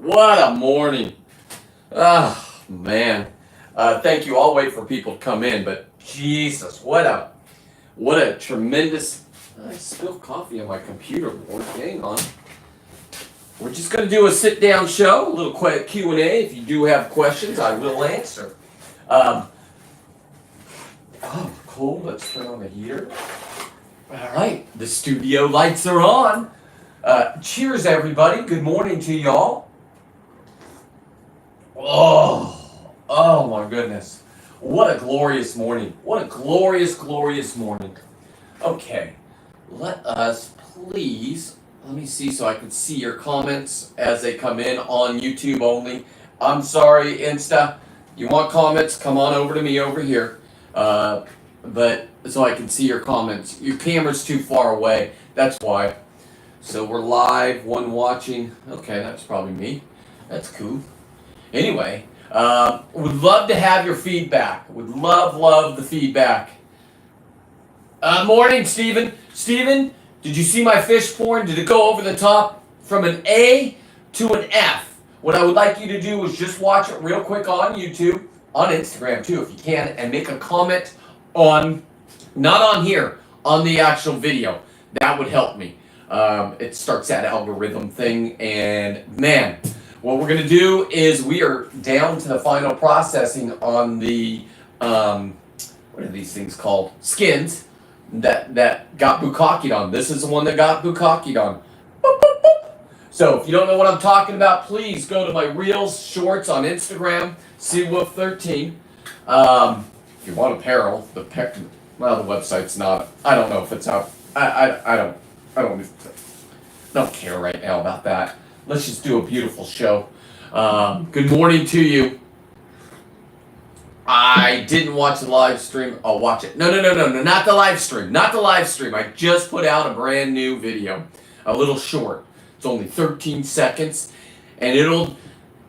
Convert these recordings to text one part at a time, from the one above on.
What a morning. Oh, man. Thank you. I'll wait for people to come in, but Jesus, what a tremendous... I spilled coffee on my computer board. Hang on. We're just going to do a sit-down show, a little quick Q&A. If you do have questions, I will answer. Oh, cool. Let's turn on the heater. All right. The studio lights are on. Cheers, everybody. Good morning to y'all. Oh my goodness. What a glorious morning. What a glorious, glorious morning. Okay, let us please, let me see so I can see your comments as they come in on YouTube only. I'm sorry, Insta. You want comments? Come on over to me over here. But so I can see your comments. Your camera's too far away. That's why. So we're live, one watching. Okay, that's probably me. That's cool. Anyway, would love to have your feedback. Would love the feedback. Morning, Steven. Steven, did you see my fish porn? Did it go over the top from an A to an F? What I would like you to do is just watch it real quick on YouTube, on Instagram too if you can, and make a comment on, not on here, on the actual video. That would help me. It starts that algorithm thing, and man, what we're going to do is we are down to the final processing on the, what are these things called? Skins that got bukkakeed on. This is the one that got bukkakeed on. Boop, boop, boop. So if you don't know what I'm talking about, please go to my Reels shorts on Instagram, CWolf13. If you want apparel, the website's not, I don't know if it's out. I don't care right now about that. Let's just do a beautiful show. Good morning to you. I didn't watch the live stream. I'll watch it. No, not the live stream. Not the live stream. I just put out a brand new video. A little short. It's only 13 seconds. And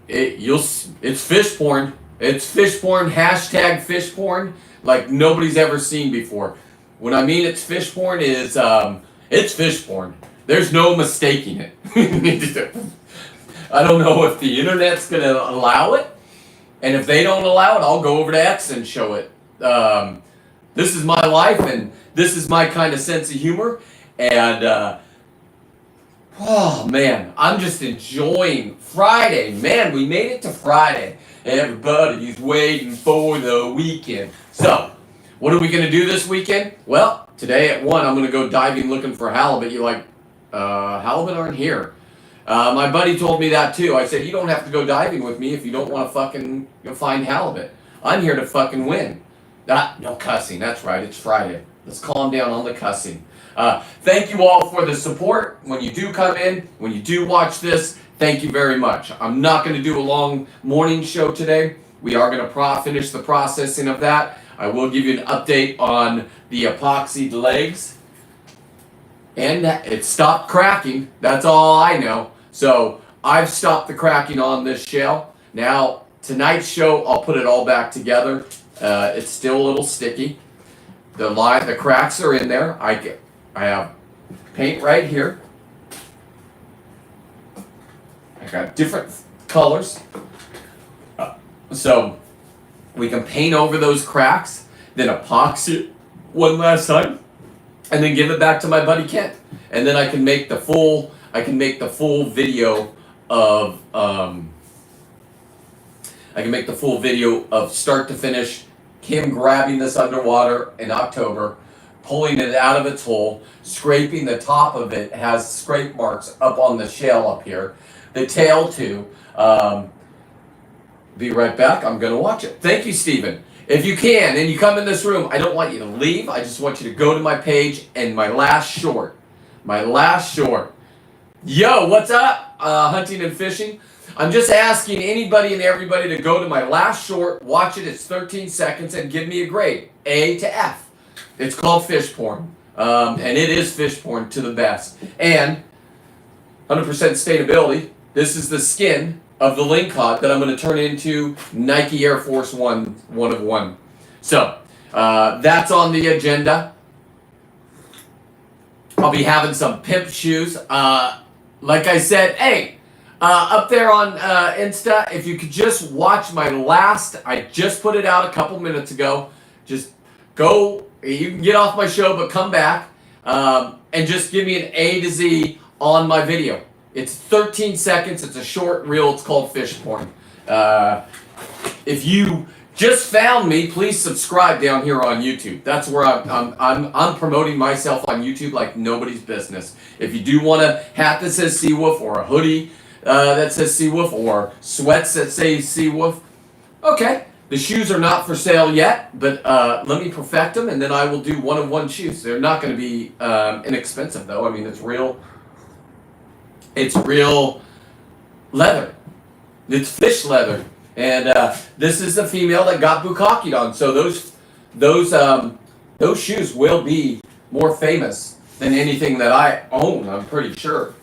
it's fish porn. It's fish porn, hashtag fish porn, like nobody's ever seen before. When I mean it's fish porn, it's fish porn. There's no mistaking it. I don't know if the internet's going to allow it. And if they don't allow it, I'll go over to X and show it. This is my life, and this is my kind of sense of humor. And, oh, man, I'm just enjoying Friday. Man, we made it to Friday. Everybody's waiting for the weekend. So, what are we going to do this weekend? Well, today at 1, I'm going to go diving looking for halibut. You're like, halibut aren't here. My buddy told me that too. I said, you don't have to go diving with me if you don't want to fucking find halibut. I'm here to fucking win. No cussing, that's right, it's Friday. Let's calm down on the cussing. Thank you all for the support. When you do come in, when you do watch this, thank you very much. I'm not going to do a long morning show today. We are going to finish the processing of that. I will give you an update on the epoxied legs. And it stopped cracking. That's all I know. So I've stopped the cracking on this shell. Now, tonight's show, I'll put it all back together. It's still a little sticky. The cracks are in there. I have paint right here. I got different colors. So we can paint over those cracks, then epoxy it one last time, and then give it back to my buddy Kent. And then I can make the full video of start to finish, him grabbing this underwater in October, pulling it out of its hole, scraping the top of it, has scrape marks up on the shell up here, the tail too. Be right back, I'm gonna watch it. Thank you, Stephen. If you can, and you come in this room, I don't want you to leave. I just want you to go to my page and my last short. Yo, what's up? Hunting and fishing. I'm just asking anybody and everybody to go to my last short, watch it. It's 13 seconds, and give me a grade, A to F. It's called fish porn, and it is fish porn to the best. And 100% sustainability. This is the skin of the lingcod that I'm going to turn into Nike Air Force One of one. So that's on the agenda. I'll be having some pimp shoes. Like I said, hey, Up there on Insta, if you could just watch my last, I just put it out a couple minutes ago. Just go, you can get off my show, but come back and just give me an A to Z on my video. It's 13 seconds. It's a short reel. It's called Fish Porn. If you just found me, please subscribe down here on YouTube. That's where I'm promoting myself on YouTube like nobody's business. If you do want a hat that says Seawolf or a hoodie that says Seawolf or sweats that say Seawolf, okay. The shoes are not for sale yet, but let me perfect them, and then I will do one-of-one shoes. They're not going to be inexpensive, though. I mean, it's real leather. It's fish leather. And this is the female that got bukkakeed on. So those shoes will be more famous than anything that I own, I'm pretty sure.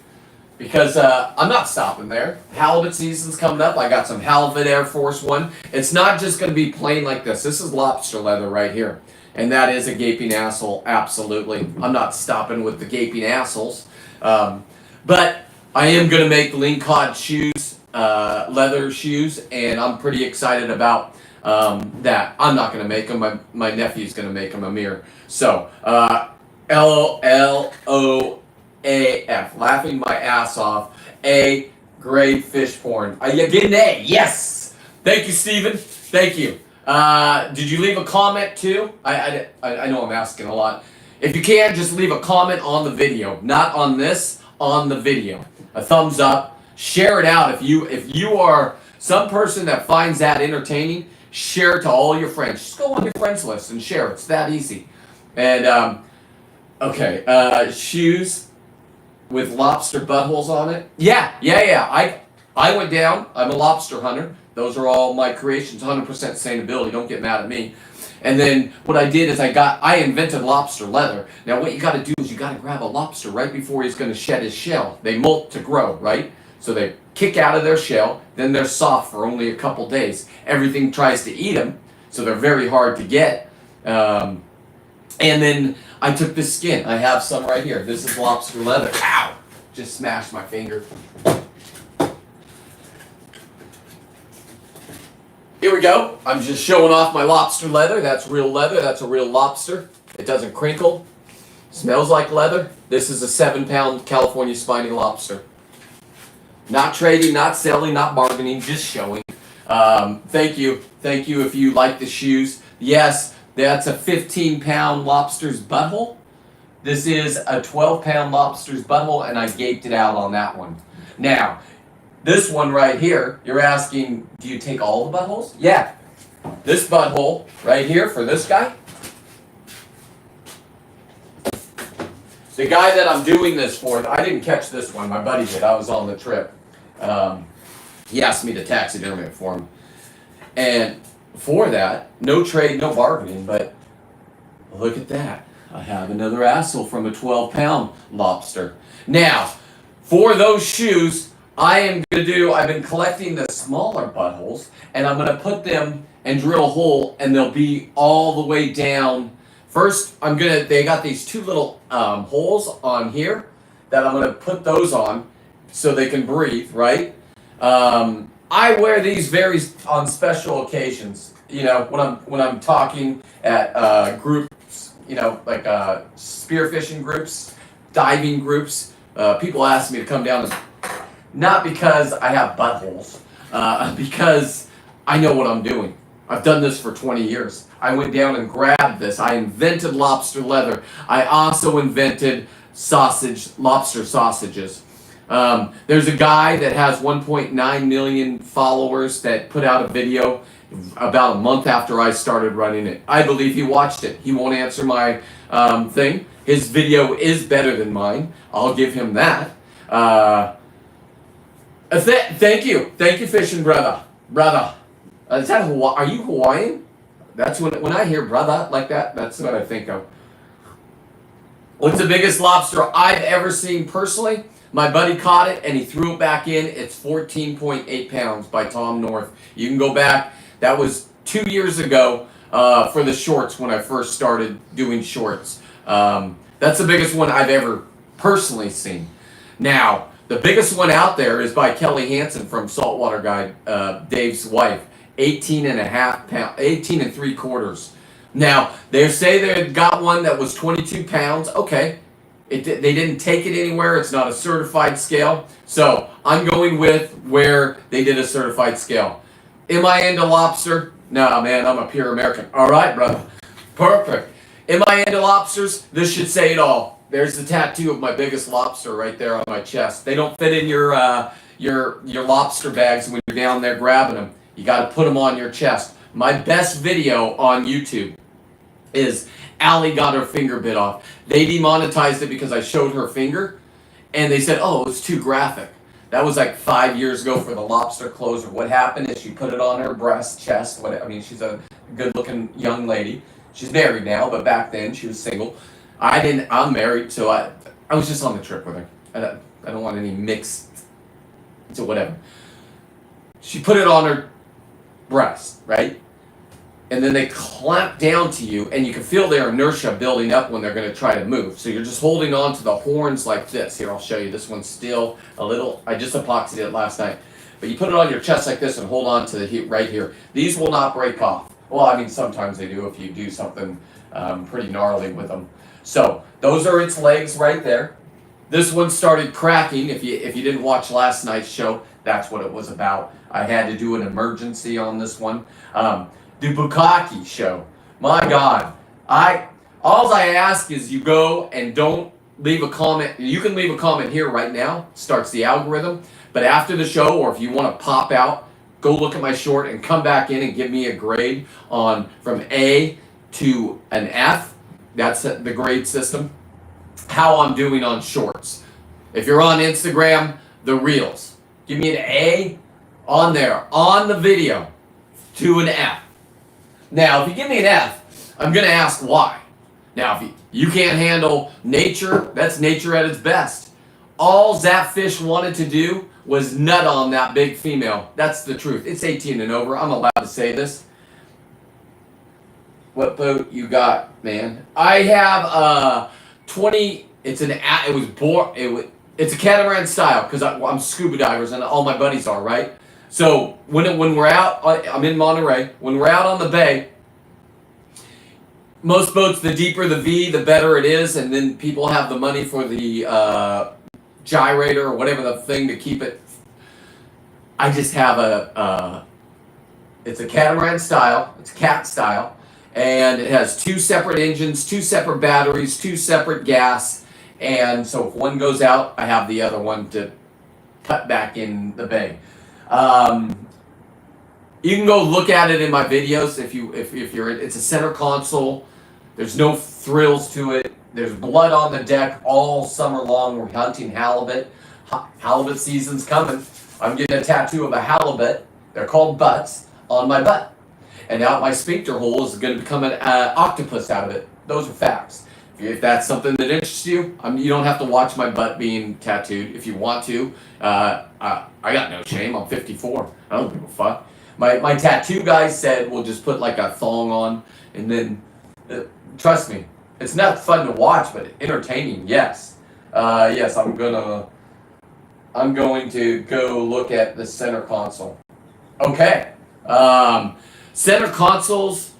Because I'm not stopping there. Halibut season's coming up. I got some halibut Air Force One. It's not just going to be plain like this. This is lobster leather right here. And that is a gaping asshole, absolutely. I'm not stopping with the gaping assholes. But I am going to make lean cod shoes, leather shoes, and I'm pretty excited about that. I'm not going to make them. My nephew's going to make them, Amir. So, LOLOAF, laughing my ass off. A, grade fish porn. You get an A, yes! Thank you, Steven. Thank you. Did you leave a comment too? I know I'm asking a lot. If you can, just leave a comment on the video. Not on this, on the video. A thumbs up. Share it out. If you are some person that finds that entertaining, share it to all your friends. Just go on your friends list and share. It's that easy. And okay, shoes with lobster buttholes on it. Yeah. I went down. I'm a lobster hunter. Those are all my creations. 100% sustainability. Don't get mad at me. And then what I did is I invented lobster leather. Now what you got to do is you got to grab a lobster right before he's going to shed his shell. They molt to grow, right? So they kick out of their shell, then they're soft for only a couple days. Everything tries to eat them, so they're very hard to get. And then I took the skin. I have some right here. This is lobster leather. Ow! Just smashed my finger. Here we go. I'm just showing off my lobster leather. That's real leather. That's a real lobster. It doesn't crinkle. Smells like leather. This is a 7-pound California spiny lobster. Not trading, not selling, not bargaining, just showing. Thank you. Thank you if you like the shoes. Yes, that's a 15-pound lobster's butthole. This is a 12-pound lobster's butthole, and I gaped it out on that one. Now, this one right here, you're asking, do you take all the buttholes? Yeah. This butthole right here for this guy. The guy that I'm doing this for, I didn't catch this one. My buddy did. I was on the trip. He asked me to taxidermy it for him. And for that, no trade, no bargaining, but look at that. I have another asshole from a 12-pound lobster. Now, for those shoes, I've been collecting the smaller buttholes, and I'm going to put them and drill a hole, and they'll be all the way down. First, they got these two little holes on here that I'm going to put those on so they can breathe, right? I wear these on special occasions. You know, when I'm talking at groups, you know, like spearfishing groups, diving groups, people ask me to come down and not because I have buttholes, because I know what I'm doing. I've done this for 20 years. I went down and grabbed this. I invented lobster leather. I also invented lobster sausages. There's a guy that has 1.9 million followers that put out a video about a month after I started running it. I believe he watched it. He won't answer my thing. His video is better than mine. I'll give him that. Thank you, fishing brother. Is that are you Hawaiian? That's when I hear brother like that. That's what I think of. What's the biggest lobster I've ever seen personally? My buddy caught it and he threw it back in. It's 14.8 pounds by Tom North. You can go back. That was 2 years ago for the shorts when I first started doing shorts. That's the biggest one I've ever personally seen. Now, The biggest one out there is by Kelly Hansen from Saltwater Guide, Dave's wife, 18 and a half pounds, 18 and 3/4. Now, they say they got one that was 22 pounds. Okay. They didn't take it anywhere. It's not a certified scale. So I'm going with where they did a certified scale. Am I into lobster? No, man, I'm a pure American. All right, brother. Perfect. Am I into lobsters? This should say it all. There's the tattoo of my biggest lobster right there on my chest. They don't fit in your lobster bags when you're down there grabbing them. You got to put them on your chest. My best video on YouTube is Allie got her finger bit off. They demonetized it because I showed her finger, and they said, oh, it was too graphic. That was like 5 years ago for the lobster closer. What happened is she put it on her breast, chest. She's a good-looking young lady. She's married now, but back then she was single. I'm married, so I was just on the trip with her. I don't want any mixed, so whatever. She put it on her breast, right? And then they clamp down to you, and you can feel their inertia building up when they're going to try to move. So you're just holding on to the horns like this. Here, I'll show you. This one's still a little, I just epoxied it last night. But you put it on your chest like this and hold on to the heat right here. These will not break off. Well, I mean, sometimes they do if you do something pretty gnarly with them. So those are its legs right there. This one started cracking. If you didn't watch last night's show, that's what it was about. I had to do an emergency on this one. The Bukkake show. My God. All I ask is you go and don't leave a comment. You can leave a comment here right now. Starts the algorithm. But after the show, or if you want to pop out, go look at my short and come back in and give me a grade on from A to an F. That's the grade system. How I'm doing on shorts. If you're on Instagram, the reels. Give me an A on there, on the video, to an F. Now, if you give me an F, I'm going to ask why. Now, if you can't handle nature, that's nature at its best. All that fish wanted to do was nut on that big female. That's the truth. It's 18 and over. I'm allowed to say this. What boat you got, man? I have 20. It's a catamaran style because I'm scuba divers and all my buddies are, right? So when we're out, I'm in Monterey. When we're out on the bay, most boats, the deeper the V, the better it is, and then people have the money for the gyrator or whatever the thing to keep it. I just have it's a catamaran style. It's cat style. And it has 2 separate engines, 2 separate batteries, 2 separate gas. And so if one goes out, I have the other one to cut back in the bay. You can go look at it in my videos if you're. It's a center console. There's no thrills to it. There's blood on the deck all summer long. We're hunting halibut. Halibut season's coming. I'm getting a tattoo of a halibut. They're called butts on my butt. And out my sphincter hole is going to become an octopus out of it. Those are facts. If that's something that interests you, you don't have to watch my butt being tattooed. If you want to, I got no shame. I'm 54. I don't give a fuck. My tattoo guy said we'll just put like a thong on, and then trust me, it's not fun to watch, but entertaining. Yes, yes. I'm going to go look at the center console. Okay. Center consoles,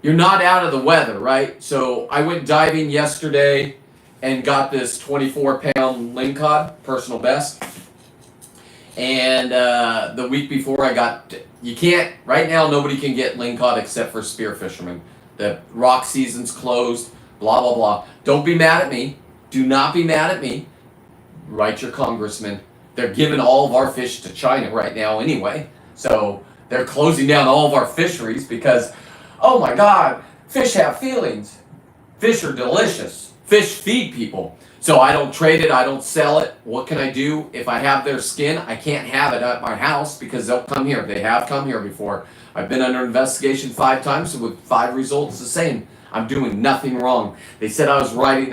you're not out of the weather, right? So I went diving yesterday and got this 24-pound lingcod, personal best. And the week before right now nobody can get lingcod except for spear fishermen. The rock season's closed, blah, blah, blah. Don't be mad at me. Do not be mad at me. Write your congressman. They're giving all of our fish to China right now anyway. So they're closing down all of our fisheries because, oh my God, fish have feelings. Fish are delicious. Fish feed people. So I don't trade it. I don't sell it. What can I do? If I have their skin, I can't have it at my house because they'll come here. They have come here before. I've been under investigation 5 times with 5 results the same. I'm doing nothing wrong. They said I was running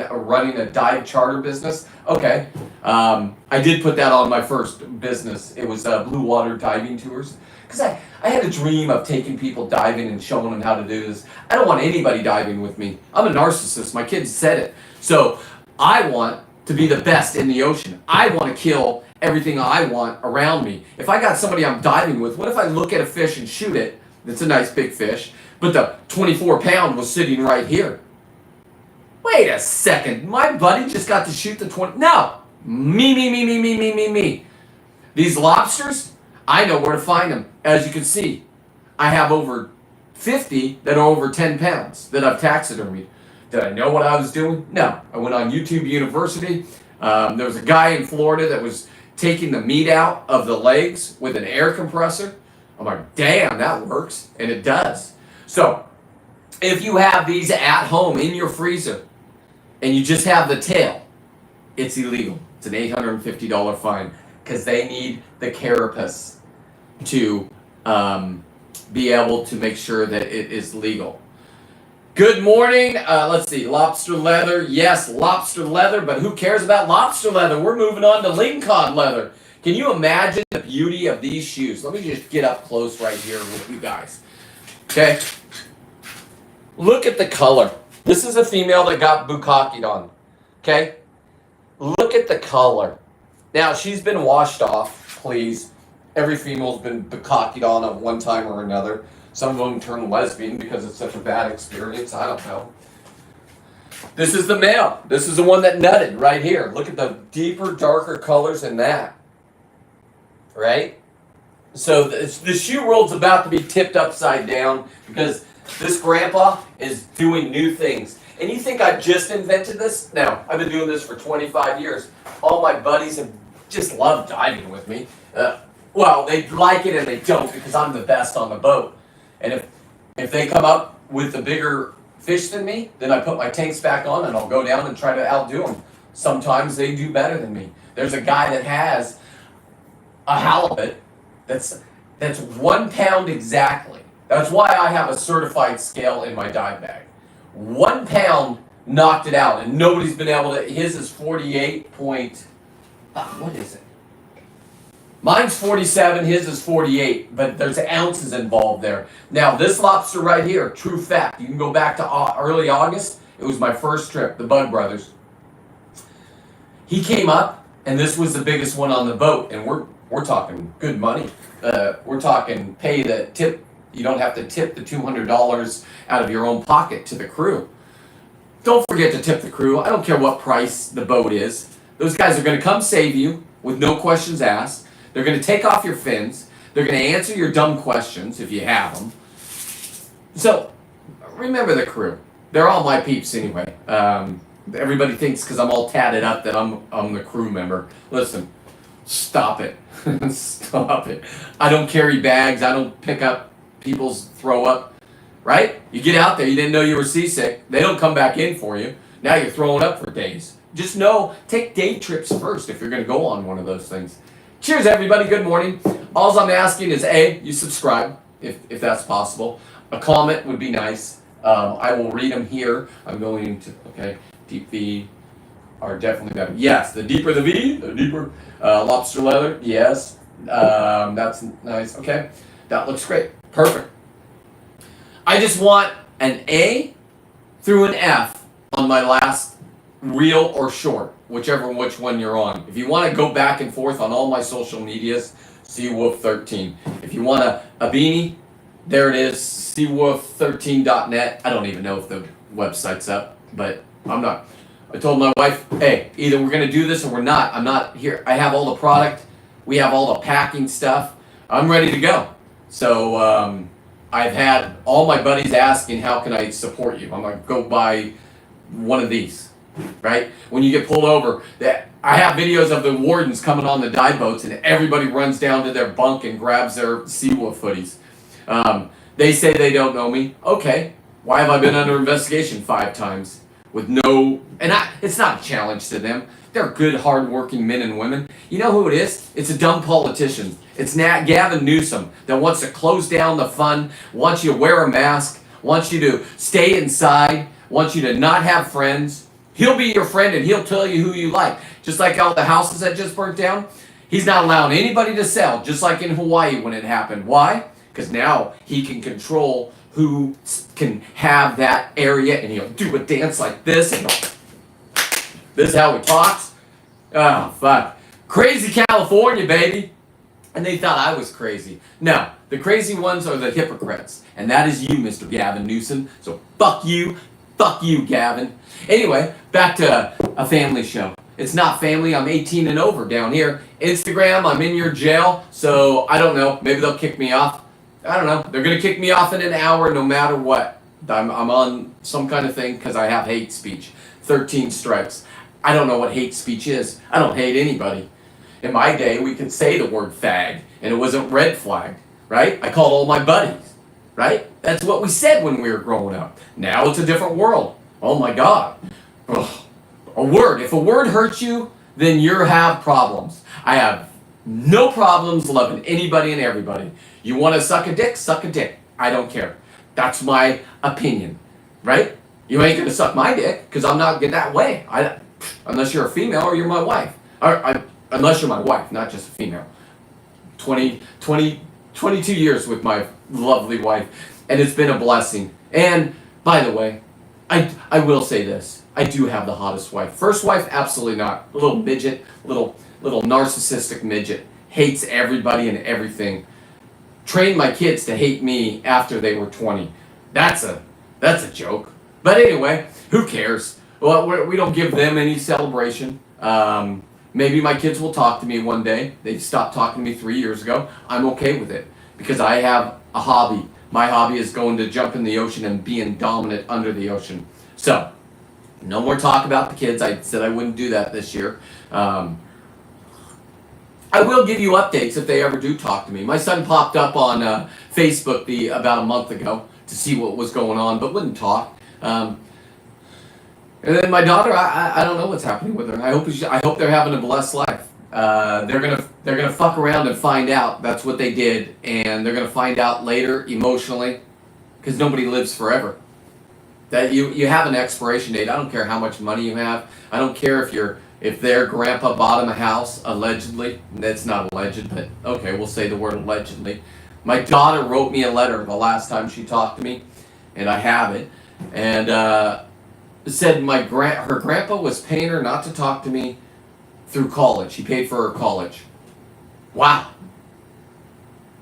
a dive charter business. Okay. I did put that on my first business. It was Blue Water Diving Tours. Because I had a dream of taking people diving and showing them how to do this. I don't want anybody diving with me. I'm a narcissist. My kids said it. So I want to be the best in the ocean. I want to kill everything I want around me. If I got somebody I'm diving with, what if I look at a fish and shoot it? It's a nice big fish, but the 24-pound was sitting right here. Wait a second, my buddy just got to shoot the 20. No, me. These lobsters, I know where to find them. As you can see, I have over 50 that are over 10 pounds that I've taxidermied. Did I know what I was doing? No. I went on YouTube University. There was a guy in Florida that was taking the meat out of the legs with an air compressor. I'm like, damn, that works. And it does. So, if you have these at home in your freezer and you just have the tail, it's illegal. It's an $850 fine because they need the carapace to be able to make sure that it is legal. Good morning. Let's see. Lobster leather. Yes, lobster leather, but who cares about lobster leather? We're moving on to lingcod leather. Can you imagine the beauty of these shoes? Let me just get up close right here with you guys. Okay. Look at the color. This is a female that got bukkakeed on. Okay. Look at the color. Now, she's been washed off, please. Every female's been bukkakeed on at one time or another. Some of them turn lesbian because it's such a bad experience. I don't know. This is the male. This is the one that nutted right here. Look at the deeper, darker colors in that. Right? So the shoe world's about to be tipped upside down because this grandpa is doing new things. And you think I just invented this? No, I've been doing this for 25 years. All my buddies have just loved diving with me. Well, they like it and they don't because I'm the best on the boat. And if they come up with a bigger fish than me, then I put my tanks back on and I'll go down and try to outdo them. Sometimes they do better than me. There's a guy that has a halibut that's 1 pound exactly. That's why I have a certified scale in my dive bag. 1 pound knocked it out, and nobody's been able to. His is 48 point. What is it? Mine's 47, his is 48, but there's ounces involved there. Now, this lobster right here, true fact, you can go back to early August. It was my first trip, the Bug Brothers. He came up, and this was the biggest one on the boat, and we're talking good money. We're talking pay the tip. You don't have to tip the $200 out of your own pocket to the crew. Don't forget to tip the crew. I don't care what price the boat is. Those guys are going to come save you with no questions asked. They're going to take off your fins. They're going to answer your dumb questions if you have them. So, remember the crew. They're all my peeps anyway. Everybody thinks because I'm all tatted up that I'm the crew member. Listen, stop it. Stop it. I don't carry bags. I don't pick up people's throw up. Right? You get out there. You didn't know you were seasick. They don't come back in for you. Now you're throwing up for days. Just know, take day trips first if you're going to go on one of those things. Cheers, everybody. Good morning. All I'm asking is, A, you subscribe, if that's possible. A comment would be nice. I will read them here. I'm going to, okay, deep V are definitely better. Yes, the deeper the V, the deeper. Lobster leather, yes. That's nice. Okay, that looks great. Perfect. I just want an A through an F on my last reel or short, which one you're on. If you want to go back and forth on all my social medias, Seawolf13. If you want a beanie, there it is, seawolf13.net. I don't even know if the website's up, but I'm not. I told my wife, hey, either we're going to do this or we're not. I'm not here. I have all the product. We have all the packing stuff. I'm ready to go. So I've had all my buddies asking, how can I support you? I'm like, go buy one of these. Right? When you get pulled over, I have videos of the wardens coming on the dive boats and everybody runs down to their bunk and grabs their Seawolf hoodies. They say they don't know me. Okay. Why have I been under investigation 5 times with no, and it's not a challenge to them. They're good, hard-working men and women. You know who it is? It's a dumb politician. It's Gavin Newsom that wants to close down the fun, wants you to wear a mask, wants you to stay inside, wants you to not have friends. He'll be your friend and he'll tell you who you like. Just like all the houses that just burnt down. He's not allowing anybody to sell, just like in Hawaii when it happened. Why? Because now he can control who can have that area and he'll do a dance like this. And this is how he talks. Oh, fuck. Crazy California, baby. And they thought I was crazy. No, the crazy ones are the hypocrites. And that is you, Mr. Gavin Newsom. So fuck you, Gavin. Anyway, back to a family show. It's not family. I'm 18 and over down here. Instagram, I'm in your jail. So I don't know. Maybe they'll kick me off. I don't know. They're going to kick me off in an hour no matter what. I'm on some kind of thing because I have hate speech. 13 strikes. I don't know what hate speech is. I don't hate anybody. In my day, we could say the word fag, and it wasn't red flagged, right? I called all my buddies, right? That's what we said when we were growing up. Now it's a different world. Oh my God. Ugh. A word. If a word hurts you, then you have problems. I have no problems loving anybody and everybody. You want to suck a dick? Suck a dick. I don't care. That's my opinion, right? You ain't going to suck my dick because I'm not that way. Unless you're a female or you're my wife. Unless you're my wife, not just a female. 22 years with my lovely wife, and it's been a blessing. And by the way, I will say this. I do have the hottest wife. First wife, absolutely not. A little midget, little narcissistic midget. Hates everybody and everything. Trained my kids to hate me after they were 20. That's a joke. But anyway, who cares? Well, we don't give them any celebration. Maybe my kids will talk to me one day. They stopped talking to me 3 years ago. I'm okay with it because I have a hobby. My hobby is going to jump in the ocean and being dominant under the ocean. So, no more talk about the kids. I said I wouldn't do that this year. I will give you updates if they ever do talk to me. My son popped up on Facebook about a month ago to see what was going on, but wouldn't talk. And then my daughter, I don't know what's happening with her. I hope they're having a blessed life. They're gonna fuck around and find out. That's what they did, and they're gonna find out later emotionally, because nobody lives forever. That you have an expiration date. I don't care how much money you have. I don't care if their grandpa bought him a house allegedly. That's not alleged, but okay, we'll say the word allegedly. My daughter wrote me a letter the last time she talked to me, and I have it, and said her grandpa was paying her not to talk to me through college. He paid for her college. Wow.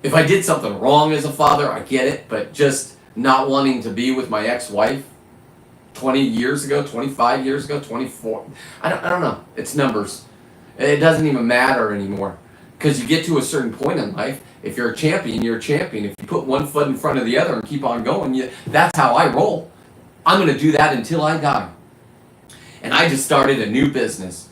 If I did something wrong as a father, I get it, but just not wanting to be with my ex-wife 20 years ago, 25 years ago, 24. I don't know. It's numbers. It doesn't even matter anymore. Because you get to a certain point in life, if you're a champion, you're a champion. If you put one foot in front of the other and keep on going, that's how I roll. I'm going to do that until I die. And I just started a new business.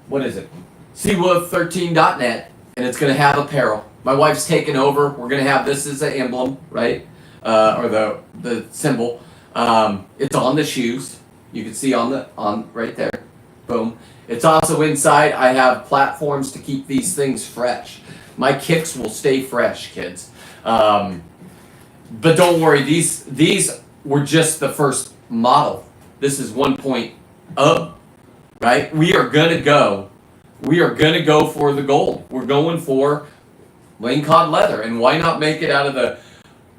What is it? Seawolf13.net, and it's going to have apparel. My wife's taken over. We're going to have this as an emblem, right? Or the symbol. It's on the shoes. You can see on right there. Boom. It's also inside. I have platforms to keep these things fresh. My kicks will stay fresh, kids. But don't worry. These were just the first model. This is 1.0, right? We are gonna go for the gold. We're going for Lane Cod leather, and why not make it out of the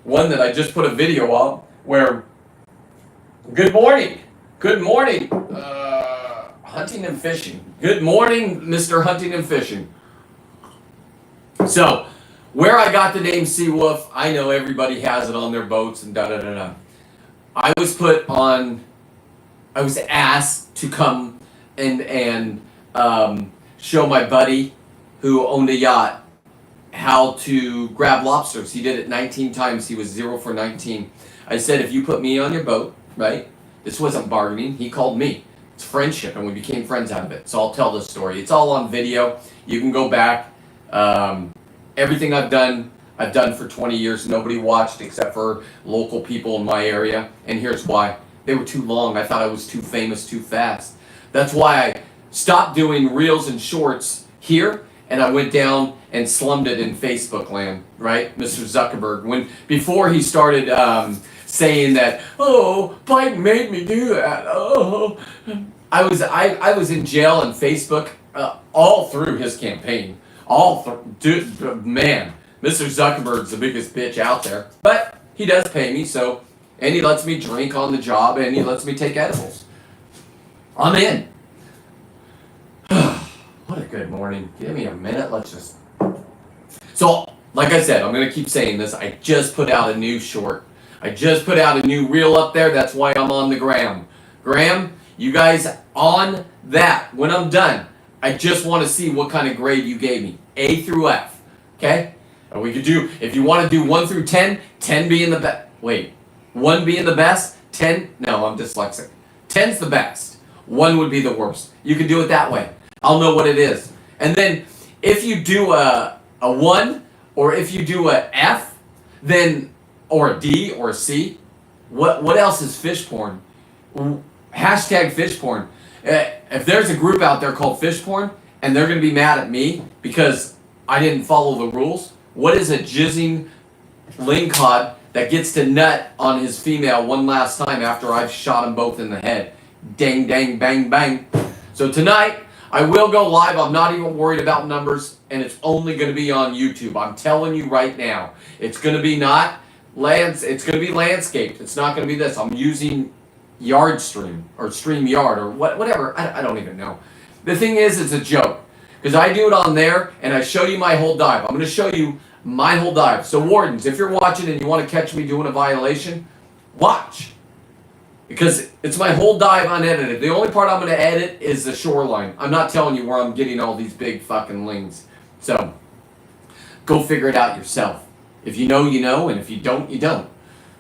one that I just put a video of where good morning, hunting and fishing. Good morning, Mr. Hunting and Fishing. So, where I got the name Seawolf, I know everybody has it on their boats and da-da-da-da. I was asked to come and show my buddy who owned a yacht how to grab lobsters. He did it 19 times. He was 0 for 19. I said, if you put me on your boat, right? This wasn't bargaining. He called me. It's friendship, and we became friends out of it. So I'll tell the story. It's all on video. You can go back. Everything I've done for 20 years. Nobody watched except for local people in my area. And here's why. They were too long. I thought I was too famous too fast. That's why I stopped doing reels and shorts here, and I went down and slummed it in Facebook land, right? Mr. Zuckerberg. Before he started saying that, oh, Biden made me do that. Oh, I was in jail on Facebook all through his campaign. Man, Mr. Zuckerberg's the biggest bitch out there. But he does pay me, and he lets me drink on the job, and he lets me take edibles. I'm in. What a good morning. Give me a minute. Let's just. So, like I said, I'm going to keep saying this. I just put out a new short. I just put out a new reel up there. That's why I'm on the gram. Graham, you guys on that. When I'm done, I just want to see what kind of grade you gave me. A through F. Okay? And we could do, if you want to do 1 through 10, 10 being the best. Wait. 1 being the best, 10. No, I'm dyslexic. 10's the best. 1 would be the worst. You can do it that way. I'll know what it is. And then if you do a 1 or if you do a F, then or a D or a C, what else is fish porn? Hashtag fish porn. If there's a group out there called fish porn and they're going to be mad at me because I didn't follow the rules, what is a jizzing lingcod that gets to nut on his female one last time after I've shot them both in the head? Dang, dang, bang, bang. So tonight, I will go live. I'm not even worried about numbers, and it's only going to be on YouTube. I'm telling you right now. It's going to be it's going to be landscaped. It's not going to be this. I'm using YardStream or StreamYard or whatever. I don't even know. The thing is, it's a joke. Because I do it on there, and I show you my whole dive. I'm going to show you my whole dive. So wardens, if you're watching and you want to catch me doing a violation, watch. Because it's my whole dive unedited. The only part I'm going to edit is the shoreline. I'm not telling you where I'm getting all these big fucking lings. So, go figure it out yourself. If you know, you know, and if you don't, you don't.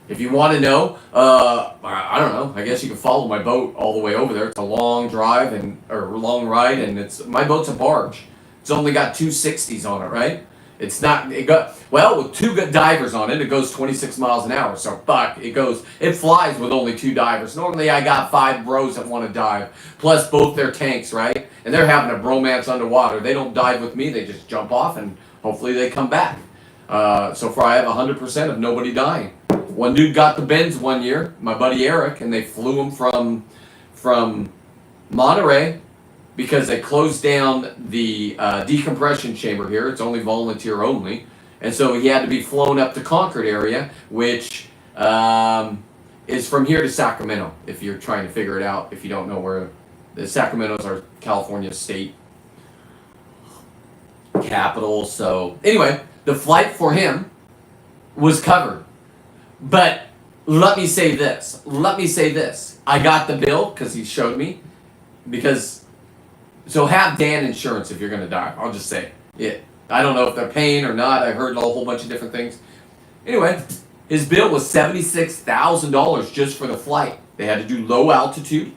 If you want to know, I don't know. I guess you can follow my boat all the way over there. It's a long drive or long ride, and my boat's a barge. It's only got 260s on it, right? It's not. With 2 good divers on it. It goes 26 miles an hour. So it flies with only 2 divers. Normally, I got 5 bros that want to dive, plus both their tanks, right? And they're having a bromance underwater. They don't dive with me. They just jump off, and hopefully they come back. So far, I have 100% of nobody dying. One dude got the bends one year, my buddy Eric, and they flew him from Monterey because they closed down the decompression chamber here. It's only volunteer only. And so he had to be flown up to Concord area, which is from here to Sacramento, if you're trying to figure it out, if you don't know where. The Sacramento's our California state capital. So anyway, the flight for him was covered. But let me say this. I got the bill because he showed me. So have Dan insurance if you're going to die. I'll just say it. I don't know if they're paying or not. I heard a whole bunch of different things. Anyway, his bill was $76,000 just for the flight. They had to do low altitude.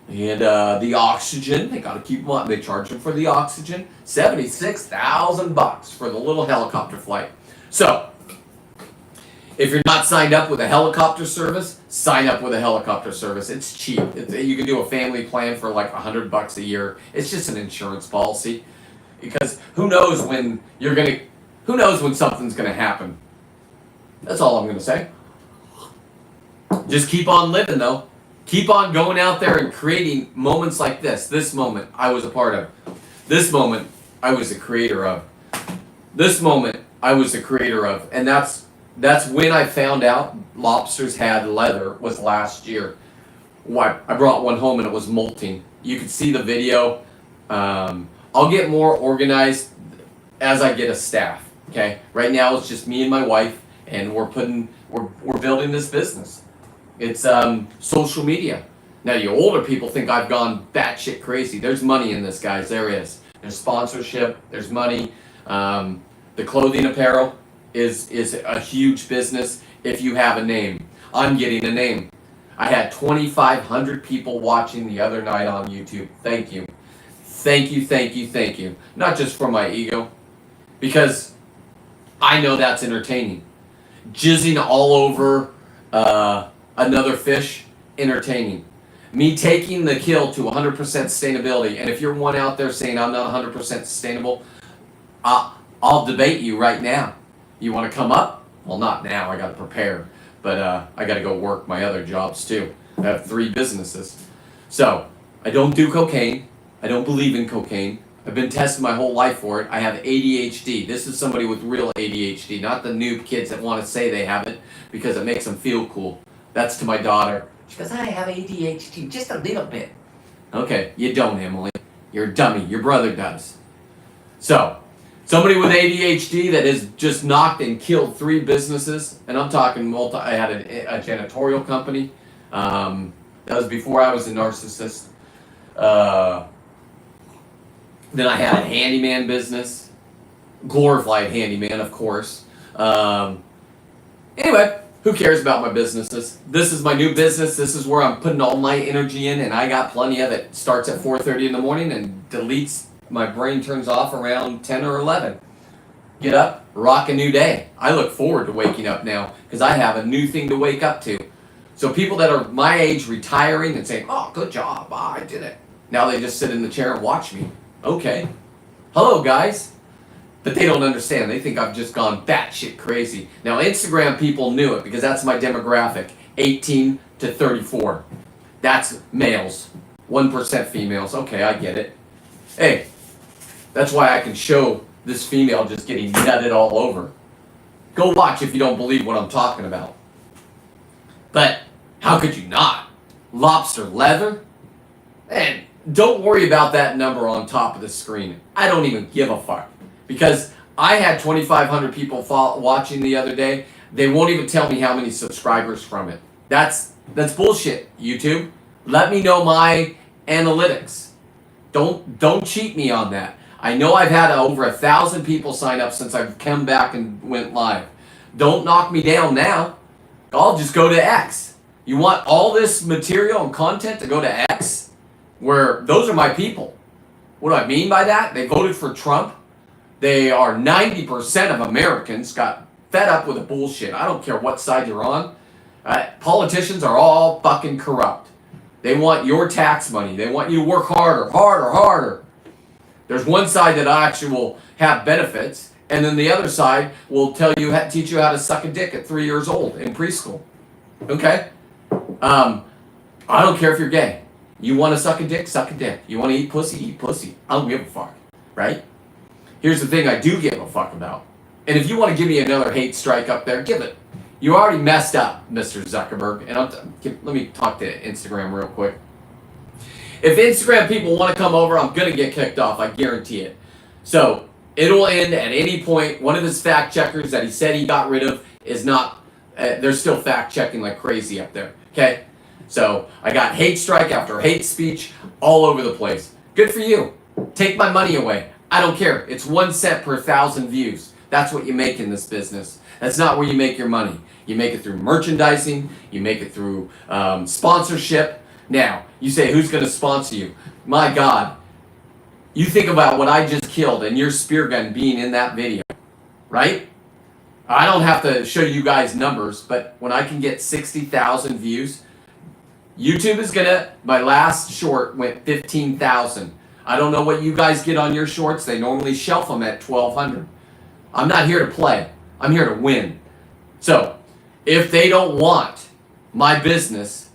And the oxygen, they got to keep them on. They charge him for the oxygen. $76,000 for the little helicopter flight. So, if you're not signed up with a helicopter service, sign up with a helicopter service. It's cheap. You can do a family plan for like $100 a year. It's just an insurance policy. Because who knows when something's gonna happen. That's all I'm gonna say. Just keep on living though. Keep on going out there and creating moments like this. This moment I was a part of. This moment I was the creator of. This moment I was the creator of. And that's when I found out lobsters had leather, was last year. I brought one home and it was molting. You could see the video. I'll get more organized as I get a staff. Okay, right now it's just me and my wife, and we're building this business. It's social media. Now you older people think I've gone batshit crazy. There's money in this, guys. There is. There's sponsorship. There's money. The clothing apparel is a huge business if you have a name. I'm getting a name. I had 2,500 people watching the other night on YouTube. Thank you. Thank you, thank you, thank you. Not just for my ego, because I know that's entertaining. Jizzing all over another fish, entertaining. Me taking the kill to 100% sustainability, and if you're one out there saying I'm not 100% sustainable, I'll debate you right now. You want to come up? Well, not now. I got to prepare. But I got to go work my other jobs too. I have 3 businesses. So, I don't do cocaine. I don't believe in cocaine. I've been tested my whole life for it. I have ADHD. This is somebody with real ADHD, not the noob kids that want to say they have it because it makes them feel cool. That's to my daughter. She goes, I have ADHD, just a little bit. Okay, you don't, Emily. You're a dummy. Your brother does. So, somebody with ADHD that has just knocked and killed 3 businesses, and I'm talking I had a janitorial company. That was before I was a narcissist. Then I had a handyman business, glorified handyman, of course. Anyway, who cares about my businesses? This is my new business. This is where I'm putting all my energy in, and I got plenty of it. Starts at 4:30 in the morning and deletes. My brain turns off around 10 or 11. Get up, rock a new day. I look forward to waking up now because I have a new thing to wake up to. So people that are my age retiring and saying, "Oh, good job, I did it." Now they just sit in the chair and watch me. Okay. Hello, guys. But they don't understand. They think I've just gone batshit crazy. Now, Instagram people knew it because that's my demographic, 18 to 34. That's males, 1% females. Okay, I get it. Hey, that's why I can show this female just getting nutted all over. Go watch if you don't believe what I'm talking about. But how could you not? Lobster leather? And don't worry about that number on top of the screen. I don't even give a fuck. Because I had 2,500 people watching the other day. They won't even tell me how many subscribers from it. That's bullshit, YouTube. Let me know my analytics. Don't cheat me on that. I know I've had over 1,000 people sign up since I've come back and went live. Don't knock me down now. I'll just go to X. You want all this material and content to go to X? Where those are my people. What do I mean by that? They voted for Trump. They are 90% of Americans got fed up with the bullshit. I don't care what side you're on. Politicians are all fucking corrupt. They want your tax money. They want you to work harder. There's one side that actually will have benefits, and then the other side will teach you how to suck a dick at 3 years old in preschool. Okay? I don't care if you're gay. You want to suck a dick? Suck a dick. You want to eat pussy? Eat pussy. I don't give a fuck. Right? Here's the thing I do give a fuck about. And if you want to give me another hate strike up there, give it. You already messed up, Mr. Zuckerberg. And let me talk to Instagram real quick. If Instagram people want to come over, I'm going to get kicked off. I guarantee it. So, it'll end at any point. One of his fact checkers that he said he got rid of is not, they're still fact checking like crazy up there. Okay? So, I got hate strike after hate speech all over the place. Good for you. Take my money away. I don't care. It's 1 cent per 1,000 views. That's what you make in this business. That's not where you make your money. You make it through merchandising. You make it through sponsorship. Now, you say, who's going to sponsor you? My God. You think about what I just killed and your spear gun being in that video. Right? I don't have to show you guys numbers, but when I can get 60,000 views, YouTube is going to, my last short went 15,000. I don't know what you guys get on your shorts. They normally shelf them at 1,200. I'm not here to play. I'm here to win. So, if they don't want my business,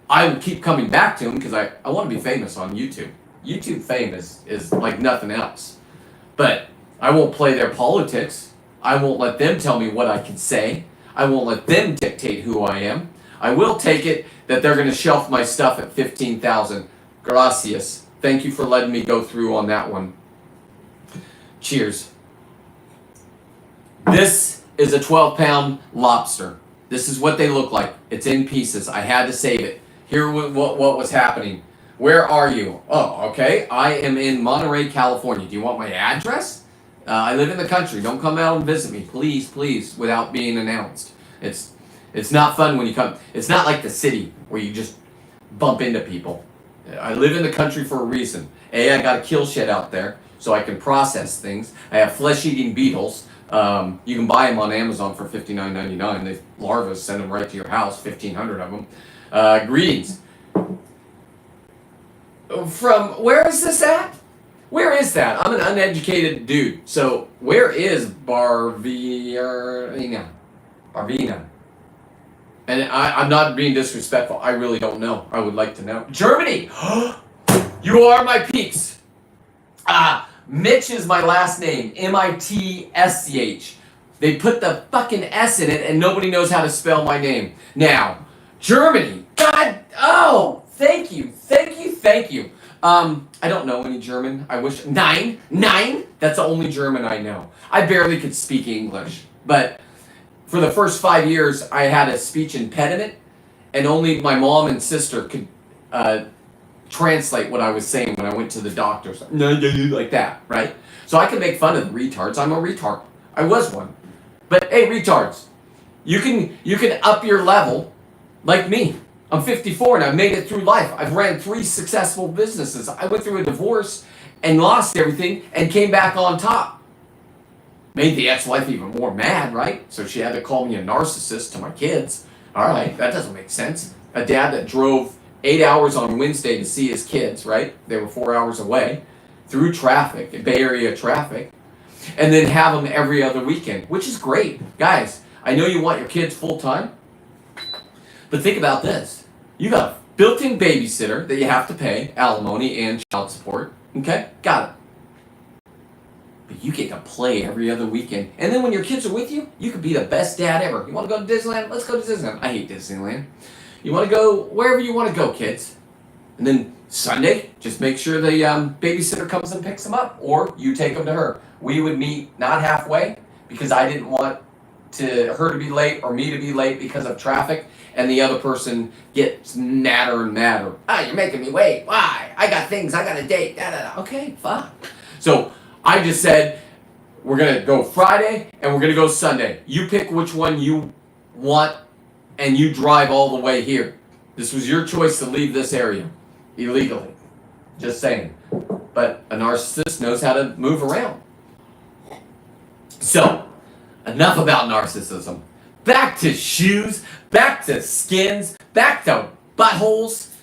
I will keep coming back to them because I want to be famous on YouTube. YouTube fame is like nothing else. But I won't play their politics. I won't let them tell me what I can say. I won't let them dictate who I am. I will take it that they're going to shelf my stuff at 15,000. Gracias. Thank you for letting me go through on that one. Cheers. This is a 12-pound lobster. This is what they look like. It's in pieces. I had to save it. Here what was happening. Where are you? Oh, okay. I am in Monterey, California. Do you want my address? I live in the country. Don't come out and visit me. Please, please, without being announced. It's not fun when you come. It's not like the city where you just bump into people. I live in the country for a reason. I got a kill shed out there so I can process things. I have flesh-eating beetles. You can buy them on Amazon for $59.99. They larvae send them right to your house, 1,500 of them. Greetings. From, where is this at? Where is that? I'm an uneducated dude. So, where is Barvina? And I'm not being disrespectful. I really don't know. I would like to know. Germany! You are my peeps. Mitch is my last name. M-I-T-S-C-H. They put the fucking S in it and nobody knows how to spell my name. Now, Germany. God, oh, thank you. I don't know any German. I wish. Nine? That's the only German I know. I barely could speak English. But for the first 5 years, I had a speech impediment, and only my mom and sister could translate what I was saying when I went to the doctor. So, like that, right? So I can make fun of the retards. I'm a retard. I was one. But hey, retards, you can up your level like me. I'm 54 and I've made it through life. I've ran 3 successful businesses. I went through a divorce and lost everything and came back on top. Made the ex-wife even more mad, right? So she had to call me a narcissist to my kids. All right, that doesn't make sense. A dad that drove 8 hours on Wednesday to see his kids, right? They were 4 hours away through traffic, Bay Area traffic, and then have them every other weekend, which is great. Guys, I know you want your kids full-time, but think about this. You got a built-in babysitter that you have to pay, alimony and child support. Okay? Got it. But you get to play every other weekend. And then when your kids are with you, you could be the best dad ever. You want to go to Disneyland? Let's go to Disneyland. I hate Disneyland. You want to go wherever you want to go, kids. And then Sunday, just make sure the babysitter comes and picks them up, or you take them to her. We would meet not halfway because I didn't want her to be late or me to be late because of traffic, and the other person gets madder and madder. You're making me wait. Why? I got things. I got a date. Da, da, da. Okay, fine. So I just said, we're going to go Friday and we're going to go Sunday. You pick which one you want and you drive all the way here. This was your choice to leave this area illegally. Just saying. But a narcissist knows how to move around. So, enough about narcissism. Back to shoes, back to skins, back to buttholes,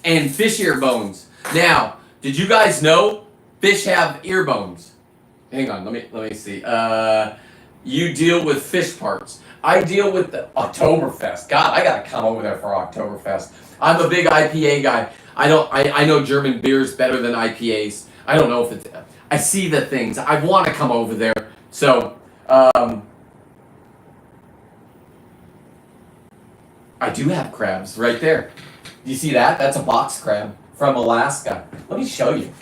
and fish ear bones. Now, did you guys know fish have ear bones? Hang on, let me see. You deal with fish parts. I deal with the Oktoberfest. God, I gotta come over there for Oktoberfest. I'm a big IPA guy. I know German beers better than IPAs. I don't know if it's. I see the things. I want to come over there. So, I do have crabs right there. Do you see that? That's a box crab from Alaska. Let me show you.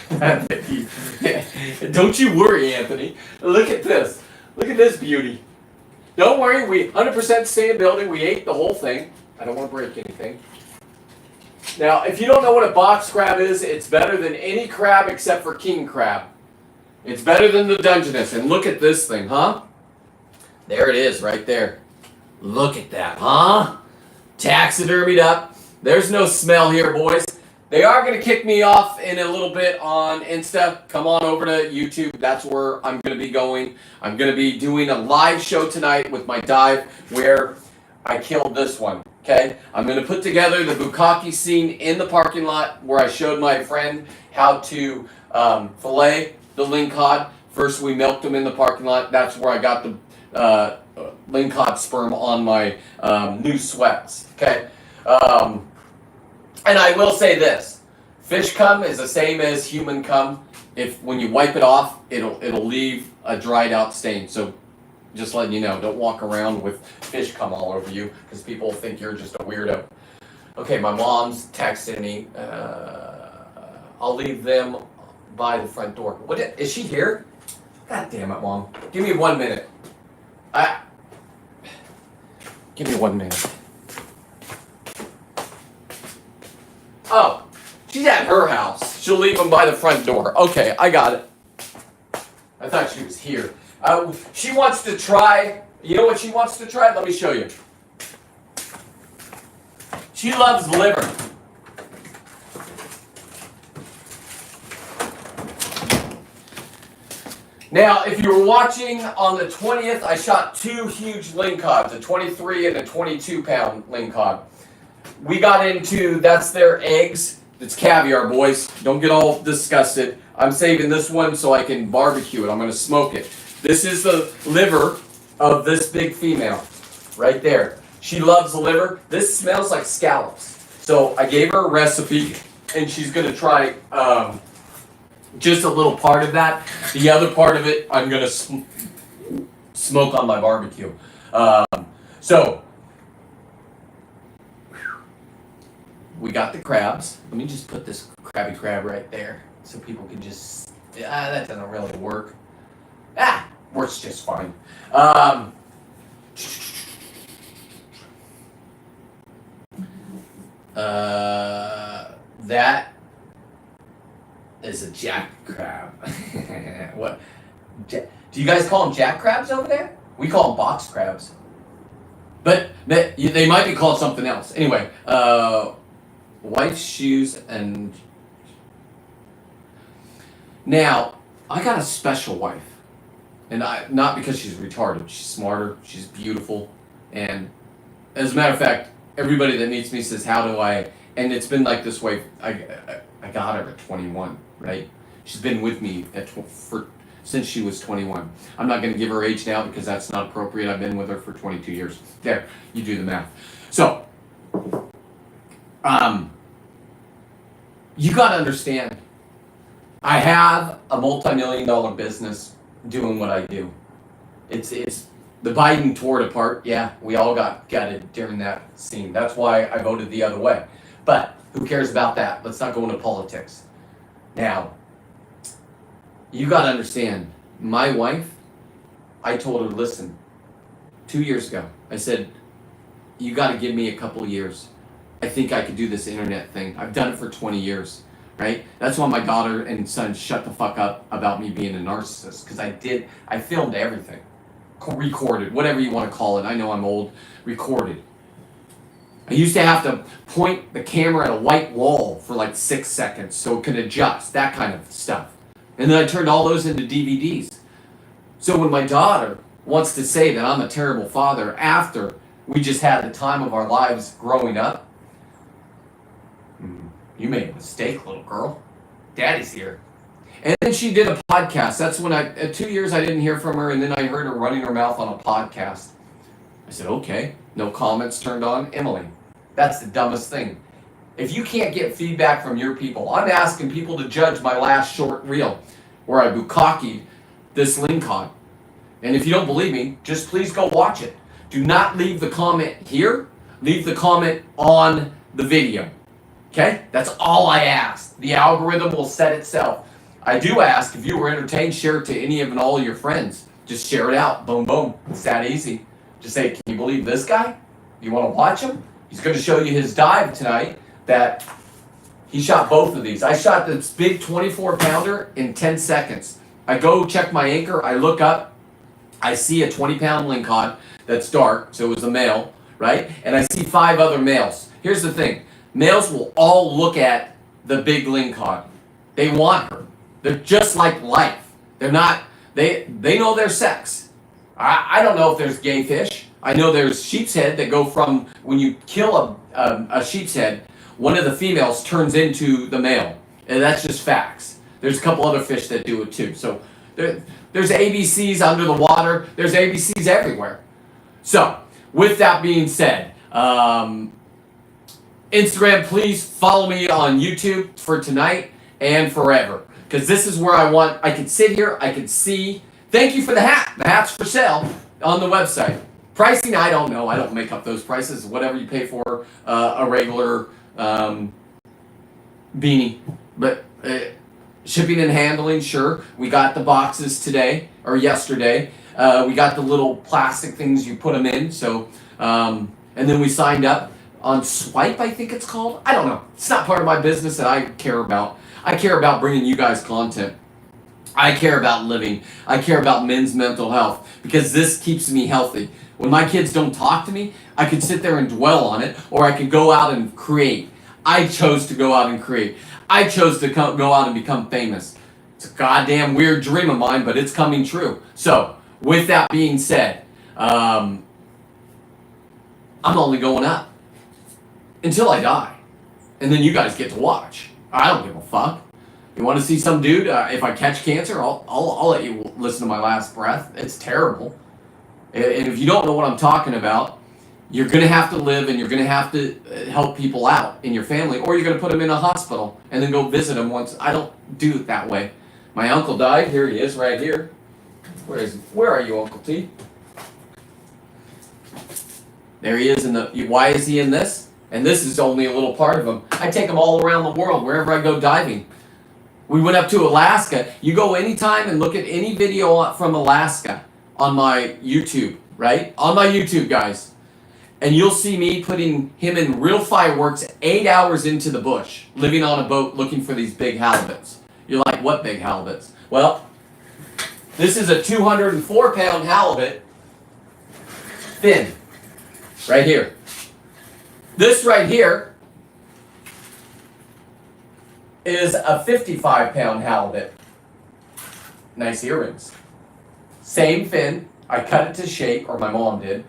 Don't you worry, Anthony. Look at this. Look at this beauty. Don't worry, we 100% sustainability. We ate the whole thing. I don't want to break anything. Now, if you don't know what a box crab is, it's better than any crab except for king crab. It's better than the Dungeness. And look at this thing, huh? There it is right there. Look at that, huh? Taxidermied up. There's no smell here, boys. They are going to kick me off in a little bit on Insta. Come on over to YouTube. That's where I'm going to be going. I'm going to be doing a live show tonight with my dive where I killed this one. Okay? I'm going to put together the bukkake scene in the parking lot where I showed my friend how to fillet the lingcod. First, we milked them in the parking lot. That's where I got the lingcod sperm on my new sweats. Okay? And I will say this, fish cum is the same as human cum. If when you wipe it off, it'll leave a dried out stain. So just letting you know, don't walk around with fish cum all over you because people think you're just a weirdo. Okay, my mom's texting me. I'll leave them by the front door. What is she here? God damn it, Mom. Give me 1 minute. Give me 1 minute. Oh, she's at her house. She'll leave them by the front door. Okay, I got it. I thought she was here. She wants to try. You know what she wants to try? Let me show you. She loves liver. Now, if you were watching on the 20th, I shot 2 huge lingcods, a 23 and a 22 pound lingcod. We got into, that's their eggs. It's caviar, boys. Don't get all disgusted. I'm saving this one so I can barbecue it. I'm going to smoke it. This is the liver of this big female right there. She loves the liver. This smells like scallops. So I gave her a recipe, and she's going to try just a little part of that. The other part of it, I'm going to smoke on my barbecue. So, we got the crabs. Let me just put this Krabby Krab right there so people can just. That doesn't really work. Works just fine. That is a jack crab. What? Do you guys call them jack crabs over there? We call them box crabs. But they might be called something else. Anyway, wife's shoes and... Now, I got a special wife. And not because she's retarded. She's smarter. She's beautiful. And as a matter of fact, everybody that meets me says, how do I... And it's been like this way. I got her at 21, right? She's been with me since she was 21. I'm not going to give her age now because that's not appropriate. I've been with her for 22 years. There, you do the math. So, you got to understand, I have a multi-million-dollar business doing what I do. It's the Biden tore it apart. Yeah, we all got gutted during that scene. That's why I voted the other way. But who cares about that? Let's not go into politics. Now, you got to understand, my wife, I told her, listen, 2 years ago, I said, you got to give me a couple years. I think I could do this internet thing. I've done it for 20 years, right? That's why my daughter and son shut the fuck up about me being a narcissist, because I filmed everything. Recorded, whatever you want to call it. I know I'm old. Recorded. I used to have to point the camera at a white wall for like 6 seconds so it could adjust, that kind of stuff. And then I turned all those into DVDs. So when my daughter wants to say that I'm a terrible father after we just had the time of our lives growing up, you made a mistake, little girl. Daddy's here. And then she did a podcast. That's when at 2 years I didn't hear from her, and then I heard her running her mouth on a podcast. I said, okay, no comments turned on. Emily, that's the dumbest thing. If you can't get feedback from your people, I'm asking people to judge my last short reel where I bukkakied this Lincoln. And if you don't believe me, just please go watch it. Do not leave the comment here. Leave the comment on the video. Okay? That's all I ask. The algorithm will set itself. I do ask, if you were entertained, share it to any of and all your friends. Just share it out. Boom, boom. It's that easy. Just say, can you believe this guy? You want to watch him? He's going to show you his dive tonight that he shot both of these. I shot this big 24-pounder in 10 seconds. I go check my anchor. I look up. I see a 20-pound lingcod that's dark, so it was a male, right? And I see 5 other males. Here's the thing. Males will all look at the big lingcod. They want her. They're just like life. They're not, they know their sex. I don't know if there's gay fish. I know there's sheep's head that go from, when you kill a sheep's head, one of the females turns into the male. And that's just facts. There's a couple other fish that do it too. So there's ABCs under the water. There's ABCs everywhere. So with that being said, Instagram, please follow me on YouTube for tonight and forever. Because this is where I can sit here, I can see. Thank you for the hat. The hat's for sale on the website. Pricing, I don't know. I don't make up those prices. Whatever you pay for a regular beanie. But shipping and handling, sure. We got the boxes today, or yesterday. We got the little plastic things you put them in. So, and then we signed up on Swipe, I think it's called. I don't know. It's not part of my business that I care about. I care about bringing you guys content. I care about living. I care about men's mental health because this keeps me healthy. When my kids don't talk to me, I could sit there and dwell on it, or I could go out and create. I chose to go out and create. I chose to go out and become famous. It's a goddamn weird dream of mine, but it's coming true. So, with that being said, I'm only going up until I die. And then you guys get to watch. I don't give a fuck. You want to see some dude? If I catch cancer, I'll let you listen to my last breath. It's terrible. And if you don't know what I'm talking about, you're going to have to live and you're going to have to help people out in your family, or you're going to put them in a hospital and then go visit them once. I don't do it that way. My uncle died. Here he is, right here. Where are you, Uncle T? There he is in the. Why is he in this? And this is only a little part of them. I take them all around the world, wherever I go diving. We went up to Alaska. You go anytime and look at any video from Alaska on my YouTube, right? On my YouTube, guys. And you'll see me putting him in real fireworks 8 hours into the bush, living on a boat looking for these big halibuts. You're like, what big halibuts? Well, this is a 204-pound halibut fin, right here. This right here is a 55-pound halibut. Nice earrings. Same fin. I cut it to shape, or my mom did.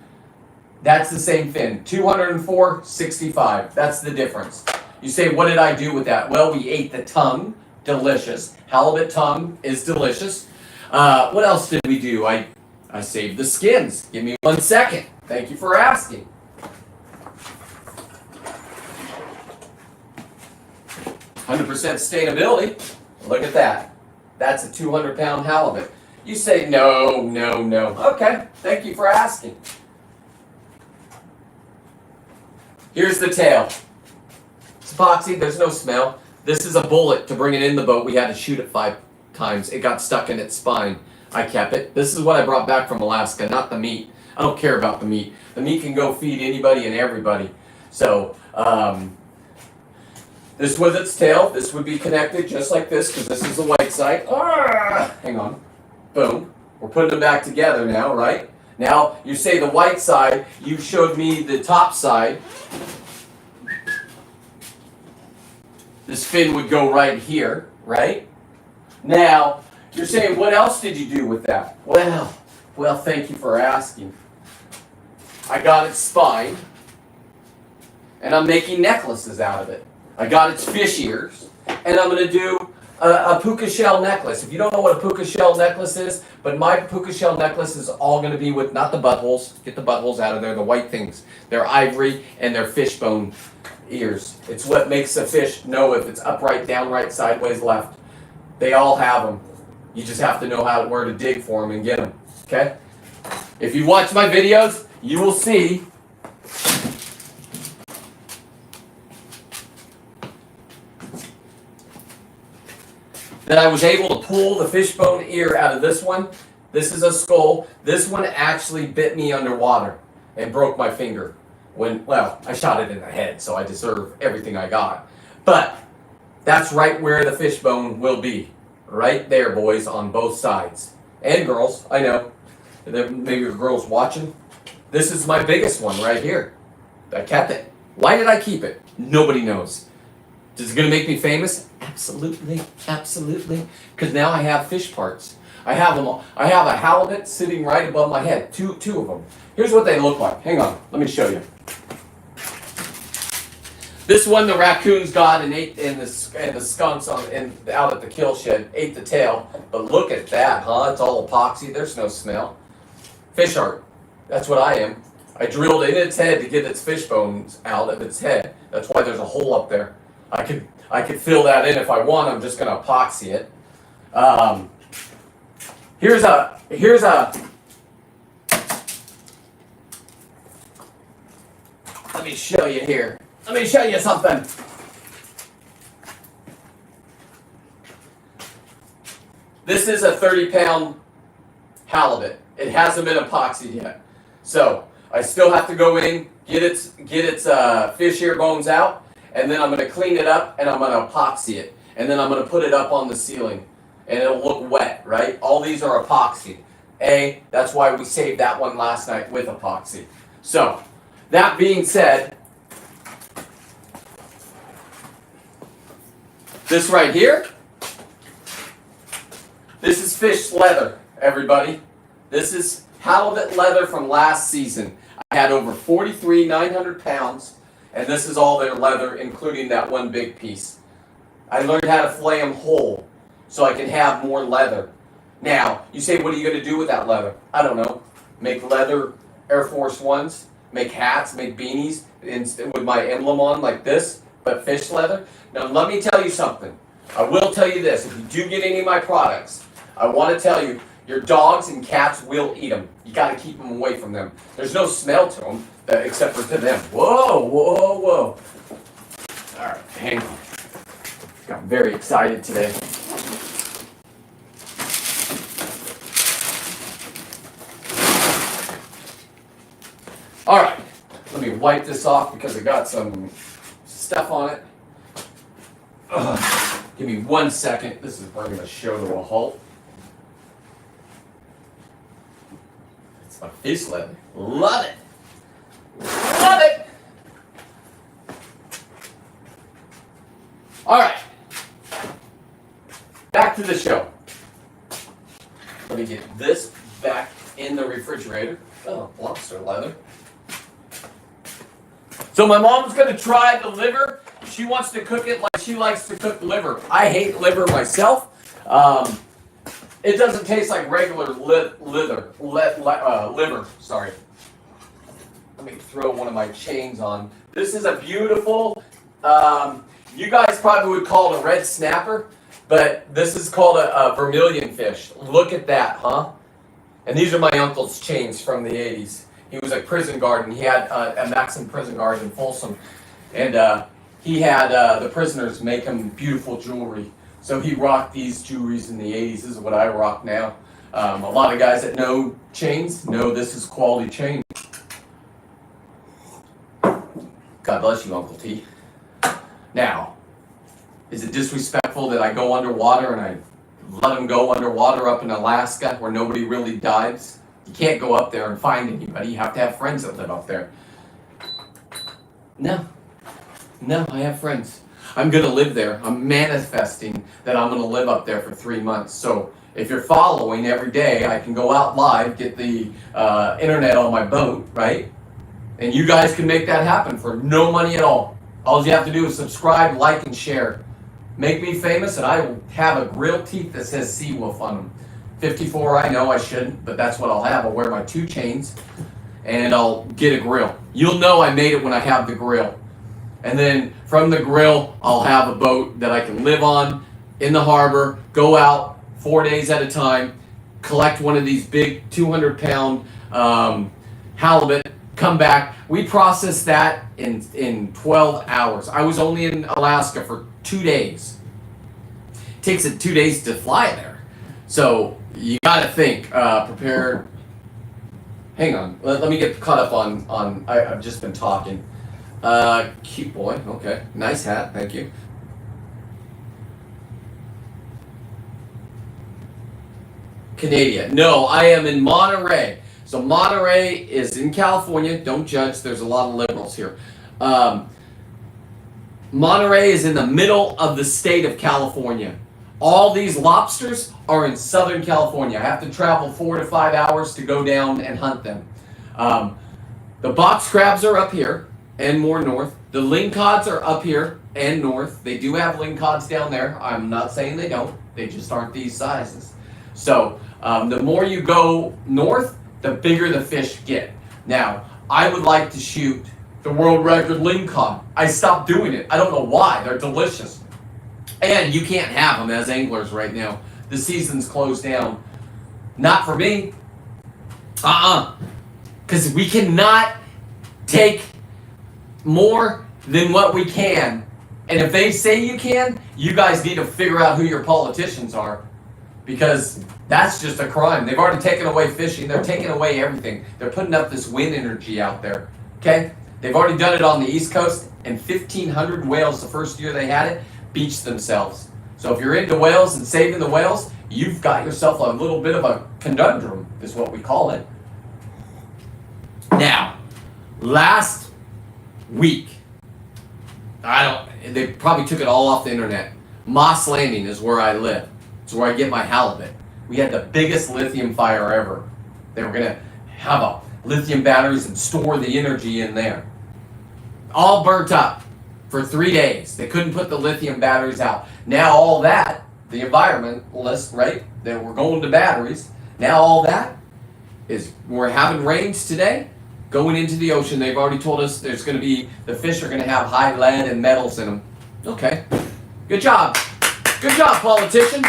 That's the same fin. 204, 65. That's the difference. You say, what did I do with that? Well, we ate the tongue. Delicious. Halibut tongue is delicious. What else did we do? I saved the skins. Give me 1 second. Thank you for asking. "100% sustainability." Look at that. That's a 200-pound halibut. You say, no. Okay, thank you for asking. Here's the tail. It's epoxy, there's no smell. This is a bullet to bring it in the boat. We had to shoot it 5 times. It got stuck in its spine. I kept it. This is what I brought back from Alaska, not the meat. I don't care about the meat. The meat can go feed anybody and everybody. So, this was its tail. This would be connected just like this, because this is the white side. Hang on. Boom. We're putting them back together now, right? Now, you say the white side. You showed me the top side. This fin would go right here, right? Now, you're saying, what else did you do with that? Well, thank you for asking. I got its spine, and I'm making necklaces out of it. I got its fish ears, and I'm going to do a puka shell necklace. If you don't know what a puka shell necklace is, but my puka shell necklace is all going to be with, not the buttholes, get the buttholes out of there, the white things. They're ivory, and they're fishbone ears. It's what makes a fish know if it's upright, downright, sideways, left. They all have them. You just have to know where to dig for them and get them, okay? If you watch my videos, you will see that I was able to pull the fishbone ear out of this one. This is a skull. This one actually bit me underwater and broke my finger. I shot it in the head, so I deserve everything I got. But that's right where the fishbone will be. Right there, boys, on both sides. And girls, I know. Maybe your girls watching. This is my biggest one right here. I kept it. Why did I keep it? Nobody knows. Is it going to make me famous? Absolutely. Because now I have fish parts. I have them all. I have a halibut sitting right above my head. Two of them. Here's what they look like. Hang on. Let me show you. This one the raccoons got and ate, and the skunks out at the kill shed ate the tail. But look at that, huh? It's all epoxy. There's no smell. Fish art. That's what I am. I drilled in its head to get its fish bones out of its head. That's why there's a hole up there. I could fill that in if I want. I'm just gonna epoxy it. Here's a. Let me show you here. Let me show you something. This is a 30-pound halibut. It hasn't been epoxied yet. So I still have to go in, get its fish ear bones out, and then I'm going to clean it up and I'm going to epoxy it. And then I'm going to put it up on the ceiling. And it'll look wet, right? All these are epoxied. That's why we saved that one last night with epoxy. So, that being said, this right here, this is fish leather, everybody. This is halibut leather from last season. I had over 900 pounds, and this is all their leather, including that one big piece. I learned how to flay them whole so I can have more leather. Now, you say, what are you going to do with that leather? I don't know. Make leather Air Force Ones, make hats, make beanies with my emblem on like this, but fish leather. Now, let me tell you something. I will tell you this. If you do get any of my products, I want to tell you, Your dogs and cats will eat them. You got to keep them away from them. There's no smell to them except for to them. Whoa, whoa, whoa. All right, hang on. I'm very excited today. All right, let me wipe this off because I got some stuff on it. Give me 1 second. This is bringing the show to a halt. It's my face leather. Love it. Love it. All right. Back to the show. Let me get this back in the refrigerator. Oh, lobster leather. So my mom's going to try the liver. She wants to cook it like she likes to cook liver. I hate liver myself. It doesn't taste like regular liver. Sorry. Let me throw one of my chains on. This is a beautiful, you guys probably would call it a red snapper, but this is called a vermilion fish. Look at that, huh? And these are my uncle's chains from the 80s. He was a prison guard, and he had a Maxim prison guard in Folsom. And he had the prisoners make him beautiful jewelry. So he rocked these jewelries in the 80s. This is what I rock now. A lot of guys that know chains know this is quality chain. God bless you, Uncle T. Now, is it disrespectful that I go underwater and I let them go underwater up in Alaska where nobody really dives? You can't go up there and find anybody. You have to have friends that live up there. No, I have friends. I'm going to live there. I'm manifesting that I'm going to live up there for 3 months. So if you're following every day, I can go out live, get the internet on my boat, right? And you guys can make that happen for no money at all. All you have to do is subscribe, like, and share. Make me famous, and I will have a grill teeth that says Seawolf on them. 54, I know I shouldn't, but that's what I'll have. I'll wear my 2 chains, and I'll get a grill. You'll know I made it when I have the grill. And then from the grill, I'll have a boat that I can live on in the harbor, go out 4 days at a time, collect one of these big 200-pound halibut, come back. We process that in 12 hours. I was only in Alaska for 2 days. It takes it 2 days to fly there. So you got to think, prepare. Hang on, let me get caught up on I've just been talking. Cute boy, okay. Nice hat, thank you. Canada. No, I am in Monterey. So Monterey is in California. Don't judge, there's a lot of liberals here. Monterey is in the middle of the state of California. All these lobsters are in Southern California. I have to travel 4 to 5 hours to go down and hunt them. The box crabs are up here and more north. The lingcods are up here and north. They do have lingcods down there. I'm not saying they don't. They just aren't these sizes. So the more you go north, the bigger the fish get. Now, I would like to shoot the world record lingcod. I stopped doing it. I don't know why. They're delicious. And you can't have them as anglers right now. The season's closed down. Not for me. Because we cannot take more than what we can. And if they say you can, you guys need to figure out who your politicians are. Because that's just a crime. They've already taken away fishing. They're taking away everything. They're putting up this wind energy out there. Okay? They've already done it on the East Coast. And 1,500 whales the first year they had it beached themselves. So if you're into whales and saving the whales, you've got yourself a little bit of a conundrum, is what we call it. Now, last week, they probably took it all off the internet. Moss Landing is where I live. It's where I get my halibut. We had the biggest lithium fire ever. They were going to have a lithium batteries and store the energy in there. All burnt up for 3 days. They couldn't put the lithium batteries out. Now all that, the environmentalists, right, that we're going to batteries, now all that is, we're having rains today, going into the ocean. They've already told us there's going to be, the fish are going to have high lead and metals in them. Okay. Good job. Good job, politicians.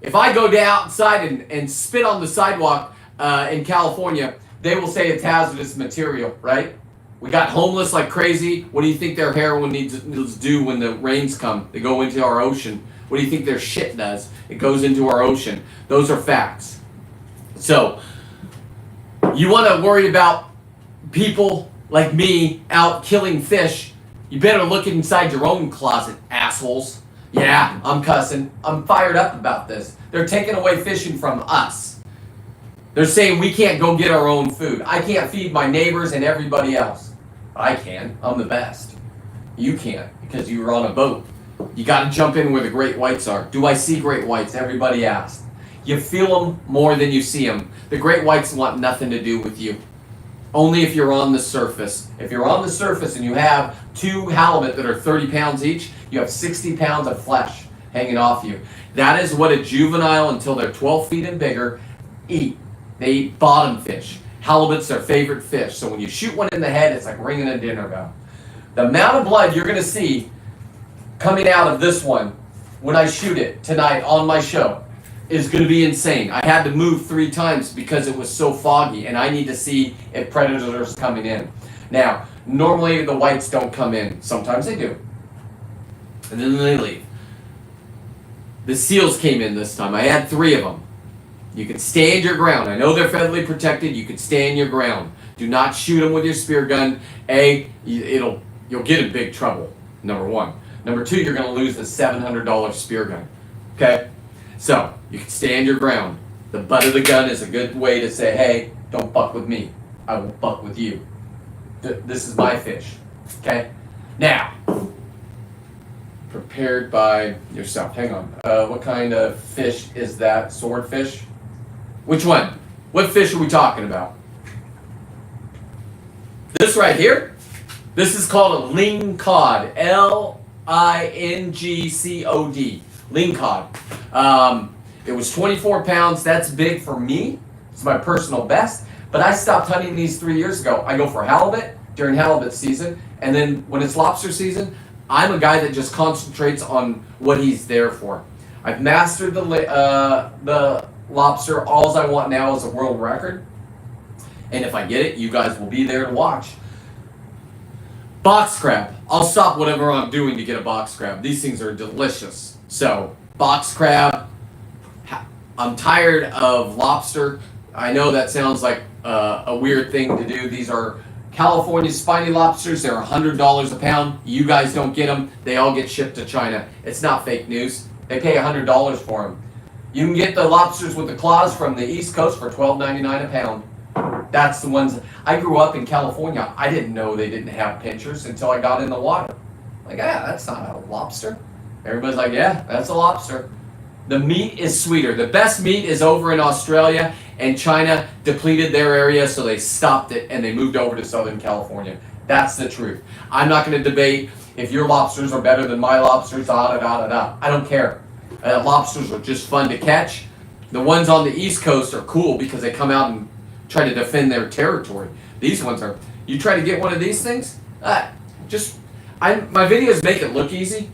If I go outside and spit on the sidewalk in California, they will say it's hazardous material, right? We got homeless like crazy. What do you think their heroin needs to do when the rains come? They go into our ocean. What do you think their shit does? It goes into our ocean. Those are facts. So, you want to worry about people like me out killing fish, you better look inside your own closet, assholes. Yeah, I'm cussing. I'm fired up about this. They're taking away fishing from us. They're saying we can't go get our own food. I can't feed my neighbors and everybody else. I can. I'm the best. You can't because you were on a boat. You got to jump in where the great whites are. Do I see great whites? Everybody asked. You feel them more than you see them. The great whites want nothing to do with you. Only if you're on the surface. If you're on the surface and you have 2 halibut that are 30 pounds each, you have 60 pounds of flesh hanging off you. That is what a juvenile, until they're 12 feet and bigger, eat. They eat bottom fish. Halibut's their favorite fish. So when you shoot one in the head, it's like ringing a dinner bell. The amount of blood you're going to see coming out of this one when I shoot it tonight on my show is going to be insane. I had to move 3 times because it was so foggy, and I need to see if predators coming in. Now, normally the whites don't come in. Sometimes they do. And then they leave. The seals came in this time. I had 3 of them. You can stand your ground. I know they're federally protected. You can stand your ground. Do not shoot them with your spear gun. You'll get in big trouble, number 1. Number 2, you're going to lose the $700 spear gun. Okay? So, you can stand your ground. The butt of the gun is a good way to say, hey, don't buck with me. I will buck with you. This is my fish. Okay? Now, prepared by yourself. Hang on. What kind of fish is that? Swordfish? Which one? What fish are we talking about? This right here? This is called a lingcod. Lingcod. Lingcod. It was 24 pounds. That's big for me. It's my personal best. But I stopped hunting these 3 years ago. I go for halibut during halibut season. And then when it's lobster season, I'm a guy that just concentrates on what he's there for. I've mastered the lobster. All I want now is a world record. And if I get it, you guys will be there to watch. Box crab. I'll stop whatever I'm doing to get a box crab. These things are delicious. So, box crab. I'm tired of lobster. I know that sounds like a weird thing to do. These are California spiny lobsters. They're $100 a pound. You guys don't get them. They all get shipped to China. It's not fake news. They pay $100 for them. You can get the lobsters with the claws from the East Coast for $12.99 a pound. That's the ones. I grew up in California. I didn't know they didn't have pinchers until I got in the water. Like, that's not a lobster. Everybody's like, yeah, that's a lobster. The meat is sweeter. The best meat is over in Australia, and China depleted their area, so they stopped it and they moved over to Southern California. That's the truth. I'm not going to debate if your lobsters are better than my lobsters, I don't care. Lobsters are just fun to catch. The ones on the East Coast are cool because they come out and try to defend their territory. These ones are, you try to get one of these things, my videos make it look easy.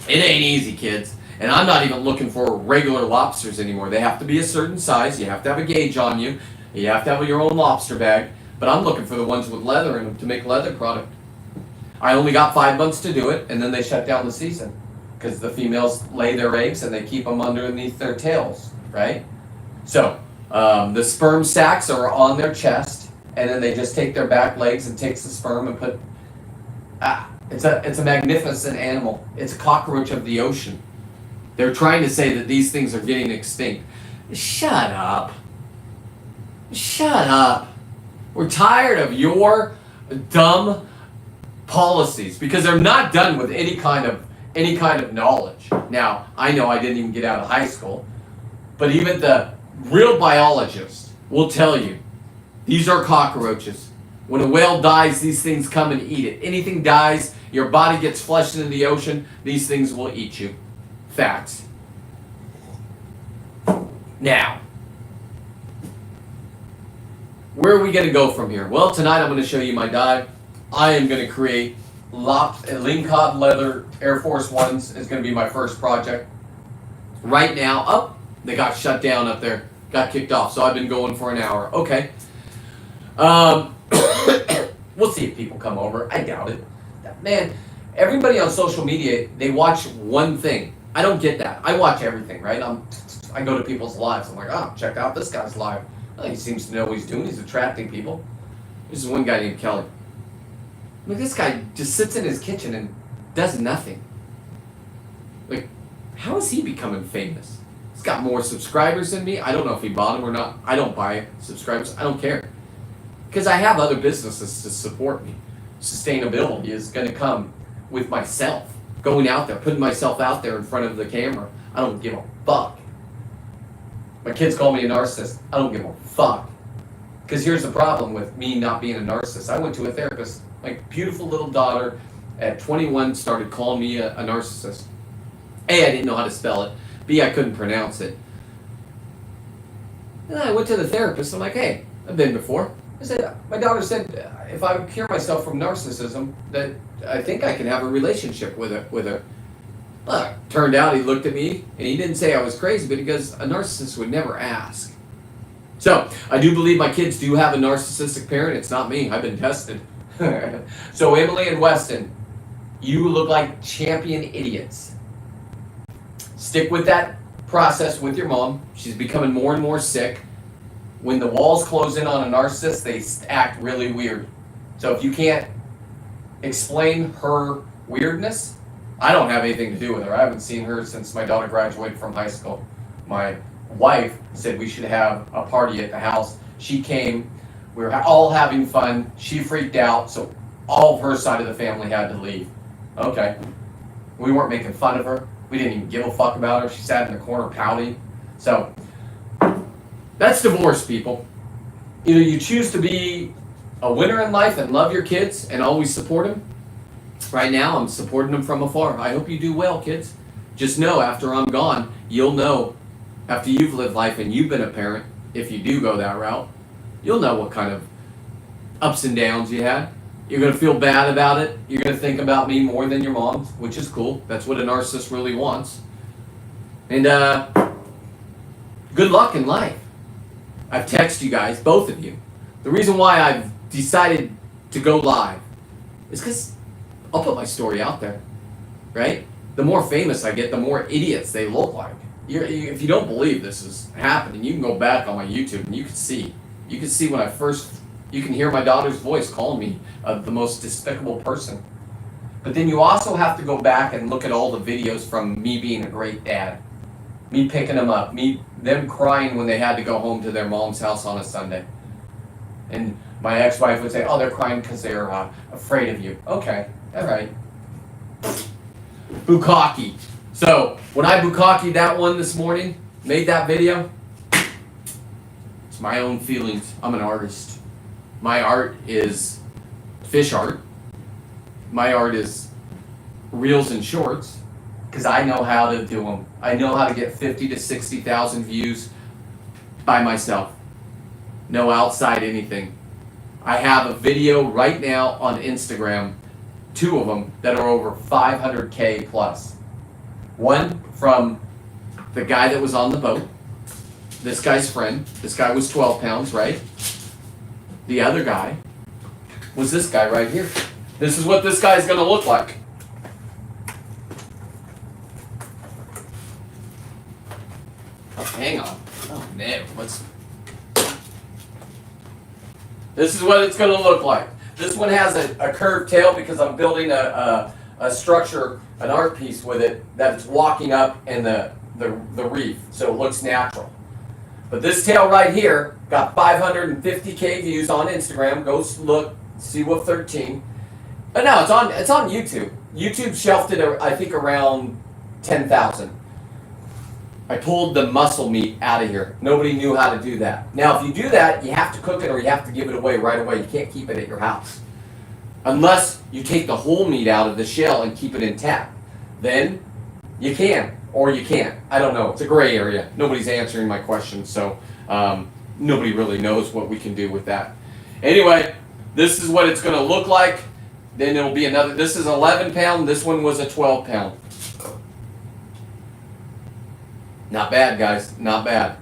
It ain't easy, kids. And I'm not even looking for regular lobsters anymore. They have to be a certain size. You have to have a gauge on you. You have to have your own lobster bag. But I'm looking for the ones with leather in them to make leather product. I only got 5 months to do it, and then they shut down the season. Because the females lay their eggs and they keep them underneath their tails, right? So, the sperm sacs are on their chest, and then they just take their back legs and takes the sperm and put... It's a magnificent animal. It's a cockroach of the ocean. They're trying to say that these things are getting extinct. Shut up. Shut up. We're tired of your dumb policies because they're not done with any kind of knowledge. Now, I know I didn't even get out of high school, but even the real biologists will tell you these are cockroaches. When a whale dies, these things come and eat it. Anything dies, your body gets flushed into the ocean, these things will eat you. Facts. Now, where are we going to go from here? Well, tonight I'm going to show you my dive. I am going to create lingcod leather Air Force Ones. It's going to be my first project. Right now, they got shut down up there, got kicked off. So I've been going for an hour. Okay. We'll see if people come over. I doubt it. Man, everybody on social media, they watch one thing. I don't get that. I watch everything, right? I go to people's lives. I'm like, oh, check out this guy's live. Well, he seems to know what he's doing. He's attracting people. There's one guy named Kelly. Like, this guy just sits in his kitchen and does nothing. Like, how is he becoming famous? He's got more subscribers than me. I don't know if he bought them or not. I don't buy subscribers. I don't care. Because I have other businesses to support me. Sustainability is going to come with myself. Going out there, putting myself out there in front of the camera. I don't give a fuck. My kids call me a narcissist. I don't give a fuck. Because here's the problem with me not being a narcissist. I went to a therapist. My beautiful little daughter at 21 started calling me a narcissist. A, I didn't know how to spell it. B, I couldn't pronounce it. And then I went to the therapist. I'm like, hey, I've been before. I said, my daughter said, if I cure myself from narcissism, that I think I can have a relationship with her. Well, turned out he looked at me, and he didn't say I was crazy, but he goes, a narcissist would never ask. So, I do believe my kids do have a narcissistic parent. It's not me. I've been tested. So, Emily and Weston, you look like champion idiots. Stick with that process with your mom. She's becoming more and more sick. When the walls close in on a narcissist, they act really weird. So if you can't explain her weirdness, I don't have anything to do with her. I haven't seen her since my daughter graduated from high school. My wife said we should have a party at the house. She came. We were all having fun. She freaked out, so all of her side of the family had to leave. Okay. We weren't making fun of her. We didn't even give a fuck about her. She sat in the corner pouting. So that's divorce, people. Either you choose to be a winner in life and love your kids and always support them. Right now, I'm supporting them from afar. I hope you do well, kids. Just know, after I'm gone, you'll know, after you've lived life and you've been a parent, if you do go that route, you'll know what kind of ups and downs you had. You're going to feel bad about it. You're going to think about me more than your mom, which is cool. That's what a narcissist really wants. And good luck in life. I've texted you guys, both of you. The reason why I've decided to go live is because I'll put my story out there, right? The more famous I get, the more idiots they look like. If you don't believe this is happening, you can go back on my YouTube and you can see. You can see when you can hear my daughter's voice calling me the most despicable person. But then you also have to go back and look at all the videos from me being a great dad. Me picking them up, them crying when they had to go home to their mom's house on a Sunday. And my ex-wife would say, oh, they're crying because they're afraid of you. Okay, all right. Bukkake. So, when I bukkake'd that one this morning, made that video, it's my own feelings. I'm an artist. My art is fish art. My art is reels and shorts. Because I know how to do them. I know how to get 50 to 60,000 views by myself. No outside anything. I have a video right now on Instagram, 2 of them, that are over 500K plus. One from the guy that was on the boat. This guy's friend. This guy was 12 pounds, right? The other guy was this guy right here. This is what this guy's going to look like. Hang on. Oh, no. This is what it's going to look like. This one has a curved tail because I'm building a structure, an art piece with it that's walking up in the reef, so it looks natural. But this tail right here got 550K views on Instagram. Go look, see what 13. But no, it's on YouTube. YouTube shelved it, I think, around 10,000. I pulled the muscle meat out of here. Nobody knew how to do that. Now, if you do that, you have to cook it or you have to give it away right away. You can't keep it at your house. Unless you take the whole meat out of the shell and keep it intact. Then you can, or you can't. I don't know. It's a gray area. Nobody's answering my question, so nobody really knows what we can do with that. Anyway, this is what it's going to look like. Then it'll be another. This is 11 pound. This one was a 12 pound. Not bad, guys. Not bad.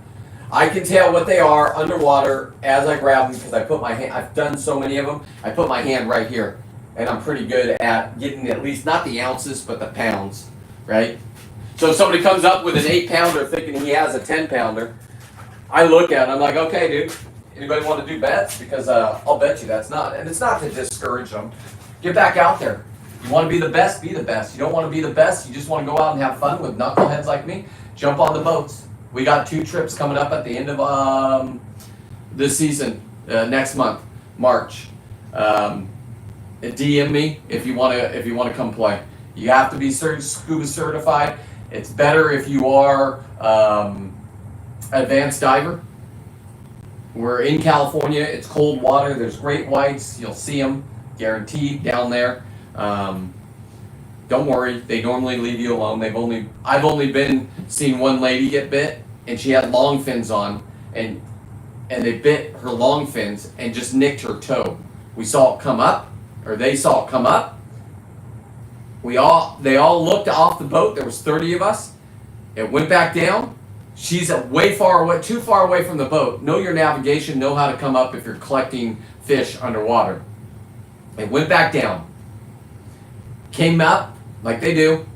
I can tell what they are underwater as I grab them because I put my hand. I've done so many of them. I put my hand right here, and I'm pretty good at getting at least not the ounces but the pounds, right? So if somebody comes up with an 8-pounder thinking he has a 10-pounder, I look at it. I'm like, okay, dude. Anybody want to do bets? Because I'll bet you that's not. And it's not to discourage them. Get back out there. You want to be the best? Be the best. You don't want to be the best? You just want to go out and have fun with knuckleheads like me? Jump on the boats. We got 2 trips coming up at the end of this season, next month, March. DM me if you want to come play. You have to be scuba certified. It's better if you are advanced diver. We're in California. It's cold water. There's great whites. You'll see them, guaranteed, down there. Don't worry. They normally leave you alone. I've only seen one lady get bit, and she had long fins on, and they bit her long fins and just nicked her toe. We saw it come up, or they saw it come up. They all looked off the boat. There was 30 of us. It went back down. She's way far away, too far away from the boat. Know your navigation, know how to come up if you're collecting fish underwater. It went back down. Came up, like they do,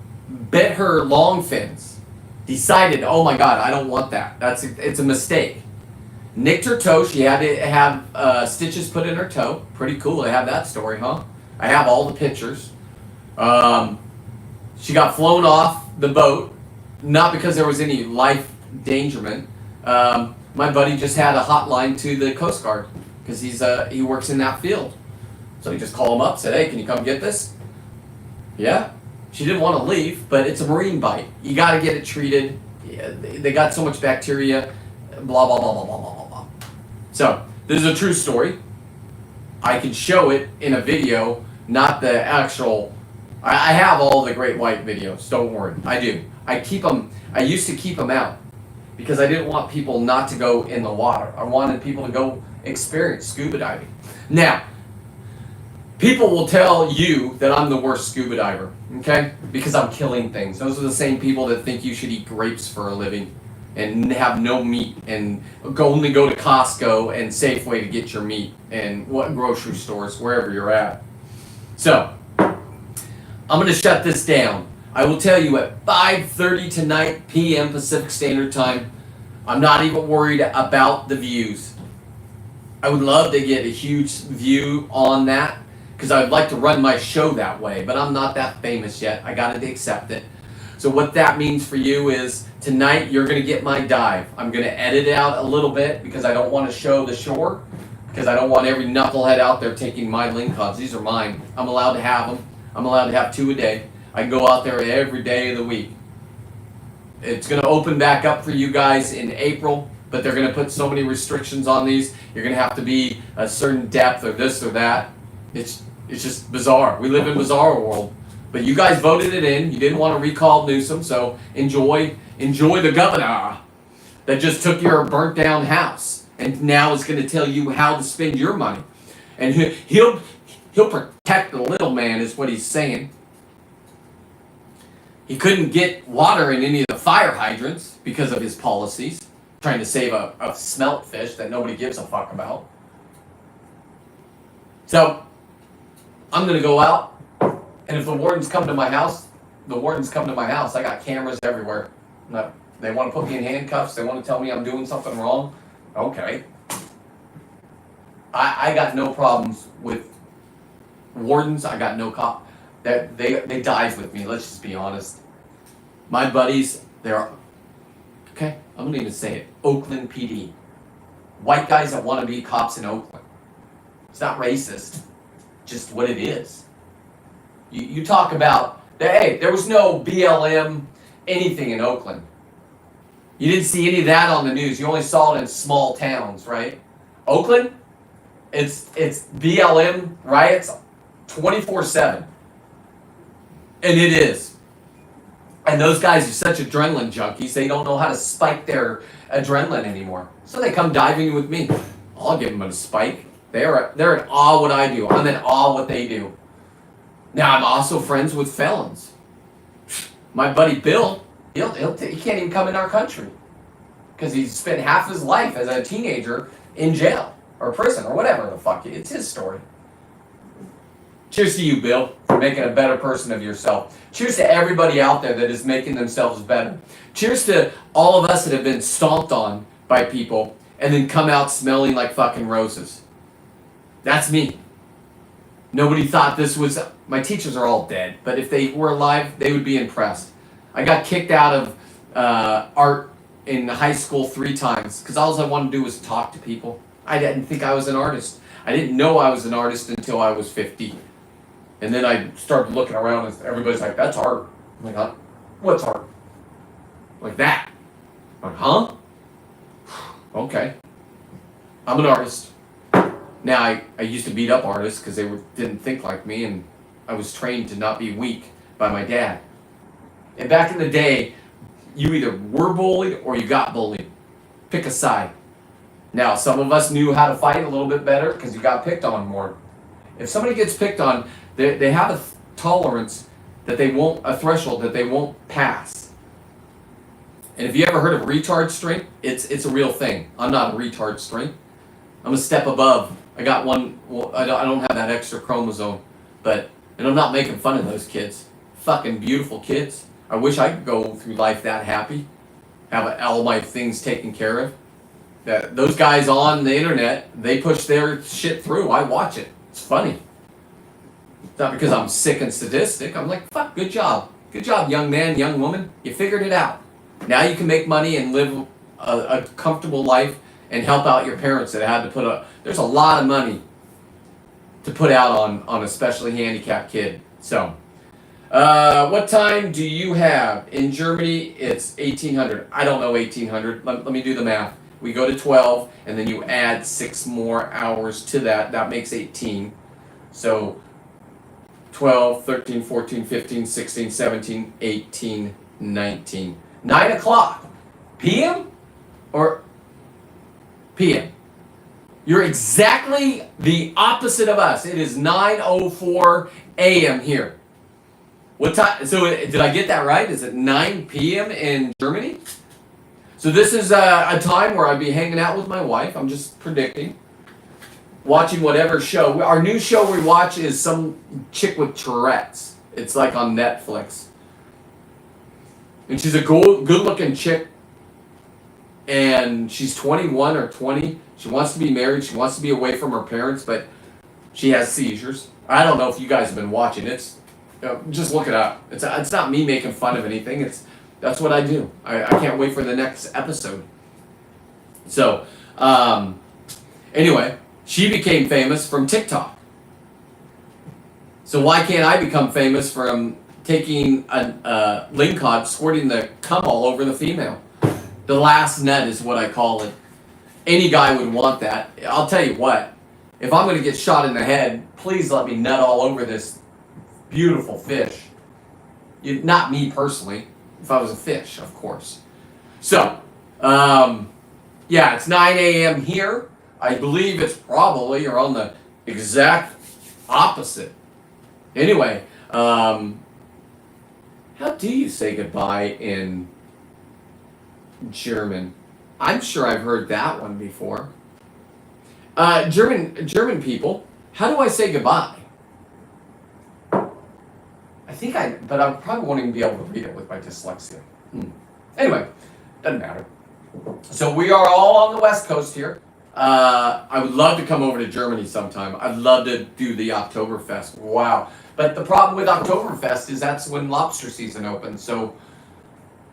bit her long fins. Decided, oh my God, I don't want that. It's a mistake. Nicked her toe. She had to have stitches put in her toe. Pretty cool to have that story, huh? I have all the pictures. She got flown off the boat, not because there was any life endangerment. My buddy just had a hotline to the Coast Guard because he works in that field. So he just called him up, said, hey, can you come get this? Yeah. She didn't want to leave, but it's a marine bite. You got to get it treated. Yeah, they got so much bacteria, blah, blah, blah, blah, blah, blah, blah. So this is a true story. I can show it in a video, not the actual. I have all the great white videos. Don't worry. I do. I keep them. I used to keep them out because I didn't want people not to go in the water. I wanted people to go experience scuba diving. Now, people will tell you that I'm the worst scuba diver, okay? Because I'm killing things. Those are the same people that think you should eat grapes for a living and have no meat and only go to Costco and Safeway to get your meat and what grocery stores, wherever you're at. So, I'm going to shut this down. I will tell you at 5:30 tonight p.m. Pacific Standard Time, I'm not even worried about the views. I would love to get a huge view on that because I'd like to run my show that way, but I'm not that famous yet. I got to accept it. So what that means for you is tonight you're going to get my dive. I'm going to edit it out a little bit because I don't want to show the shore because I don't want every knucklehead out there taking my lingcods. These are mine. I'm allowed to have them. I'm allowed to have 2 a day. I can go out there every day of the week. It's going to open back up for you guys in April, but they're going to put so many restrictions on these. You're going to have to be a certain depth or this or that. It's just bizarre. We live in a bizarre world. But you guys voted it in. You didn't want to recall Newsom, so enjoy the governor that just took your burnt down house and now is going to tell you how to spend your money. And he'll protect the little man is what he's saying. He couldn't get water in any of the fire hydrants because of his policies, trying to save a smelt fish that nobody gives a fuck about. So, I'm going to go out, and if the wardens come to my house, I got cameras everywhere. No, they want to put me in handcuffs, they want to tell me I'm doing something wrong. Okay. I got no problems with wardens. I got no cop. They dive with me, let's just be honest. My buddies, okay, I'm going to even say it, Oakland PD. White guys that want to be cops in Oakland. It's not racist, just what it is. You talk about, hey, there was no BLM anything in Oakland. You didn't see any of that on the news. You only saw it in small towns, right? Oakland, it's BLM riots 24/7. And it is. And those guys are such adrenaline junkies, they don't know how to spike their adrenaline anymore. So they come diving with me. I'll give them a spike. They're in awe what I do. I'm in awe what they do. Now, I'm also friends with felons. My buddy Bill, He can't even come in our country because he spent half his life as a teenager in jail or prison or whatever the fuck. It's his story. Cheers to you, Bill, for making a better person of yourself. Cheers to everybody out there that is making themselves better. Cheers to all of us that have been stomped on by people and then come out smelling like fucking roses. That's me. Nobody thought this was... My teachers are all dead, but if they were alive, they would be impressed. I got kicked out of art in high school 3 times because all I wanted to do was talk to people. I didn't think I was an artist. I didn't know I was an artist until I was 50. And then I started looking around and everybody's like, that's art. I'm like, huh? What's art? Like that. I'm like, huh? Okay. I'm an artist. Now, I used to beat up artists because they didn't think like me, and I was trained to not be weak by my dad. And back in the day, you either were bullied or you got bullied. Pick a side. Now, some of us knew how to fight a little bit better because you got picked on more. If somebody gets picked on, they have a tolerance that they won't, a threshold that they won't pass. And if you ever heard of retard strength, it's a real thing. I'm not a retard strength. I'm a step above. I got one, well, I don't have that extra chromosome, and I'm not making fun of those kids. Fucking beautiful kids. I wish I could go through life that happy, have all my things taken care of. Those guys on the internet, they push their shit through. I watch it. It's funny. It's not because I'm sick and sadistic. I'm like, fuck, good job. Good job, young man, young woman. You figured it out. Now you can make money and live a comfortable life and help out your parents that had to put up. There's a lot of money to put out on a specially handicapped kid. So, what time do you have? In Germany, it's 1800. I don't know 1800. Let me do the math. We go to 12, and then you add 6 more hours to that. That makes 18. So 12, 13, 14, 15, 16, 17, 18, 19. 9 o'clock. PM? Or PM? You're exactly the opposite of us. It is 9:04 a.m. here. What time? So did I get that right? Is it 9 p.m. in Germany? So this is a time where I'd be hanging out with my wife. I'm just predicting. Watching whatever show. Our new show we watch is some chick with Tourette's. It's like on Netflix. And she's a good-looking chick. And she's 21 or 20. She wants to be married. She wants to be away from her parents, but she has seizures. I don't know if you guys have been watching. It's just look it up. It's not me making fun of anything. That's what I do. I can't wait for the next episode. So, anyway, she became famous from TikTok. So why can't I become famous from taking a lingcod, squirting the cum all over the female? The last nut is what I call it. Any guy would want that. I'll tell you what. If I'm going to get shot in the head, please let me nut all over this beautiful fish. Not me personally. If I was a fish, of course. So, yeah, it's 9 a.m. here. I believe it's probably you're on the exact opposite. Anyway, how do you say goodbye in German? I'm sure I've heard that one before. German people, how do I say goodbye? But I probably won't even be able to read it with my dyslexia. Anyway, doesn't matter. So we are all on the West Coast here. I would love to come over to Germany sometime. I'd love to do the Oktoberfest. Wow. But the problem with Oktoberfest is that's when lobster season opens. So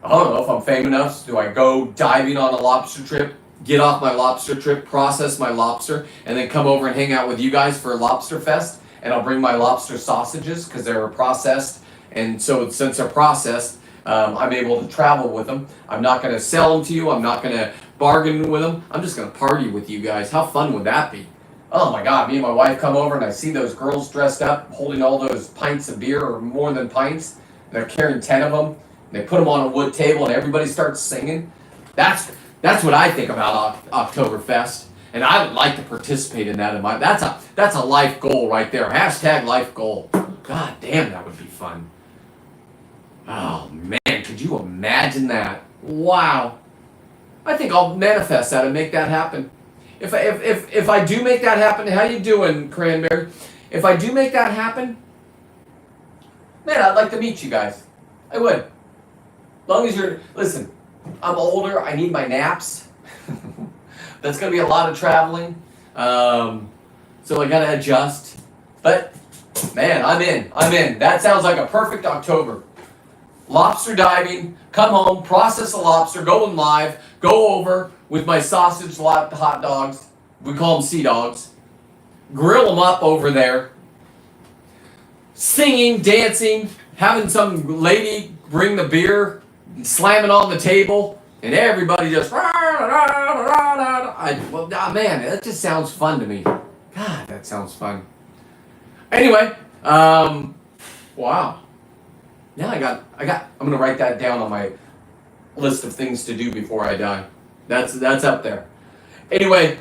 I don't know if I'm famous enough. Do I go diving on a lobster trip, get off my lobster trip, process my lobster, and then come over and hang out with you guys for Lobster Fest? And I'll bring my lobster sausages because they're processed. And so since they're processed, I'm able to travel with them. I'm not going to sell them to you. I'm not going to bargain with them. I'm just going to party with you guys. How fun would that be? Oh my God, me and my wife come over and I see those girls dressed up holding all those pints of beer or more than pints. They're carrying 10 of them. They put them on a wood table and everybody starts singing. That's what I think about Oktoberfest. And I would like to participate in that. That's a life goal right there. Hashtag life goal. God damn, that would be fun. Oh man, could Could you imagine that? Wow. I think I'll manifest that and make that happen. If I do make that happen, how you doing, Cranberry? If I do make that happen, man, I'd like to meet you guys. I would. As long as you're, listen, I'm older, I need my naps. That's going to be a lot of traveling. So I got to adjust. But, man, I'm in. That sounds like a perfect October. Lobster diving, come home, process a lobster, going live, go over with my sausage hot dogs. We call them sea dogs. Grill them up over there. Singing, dancing, having some lady bring the beer, slamming on the table, and everybody just man, that just sounds fun to me. God, that sounds fun. Anyway, wow. Now I'm gonna write that down on my list of things to do before I die. That's up there. Anyway,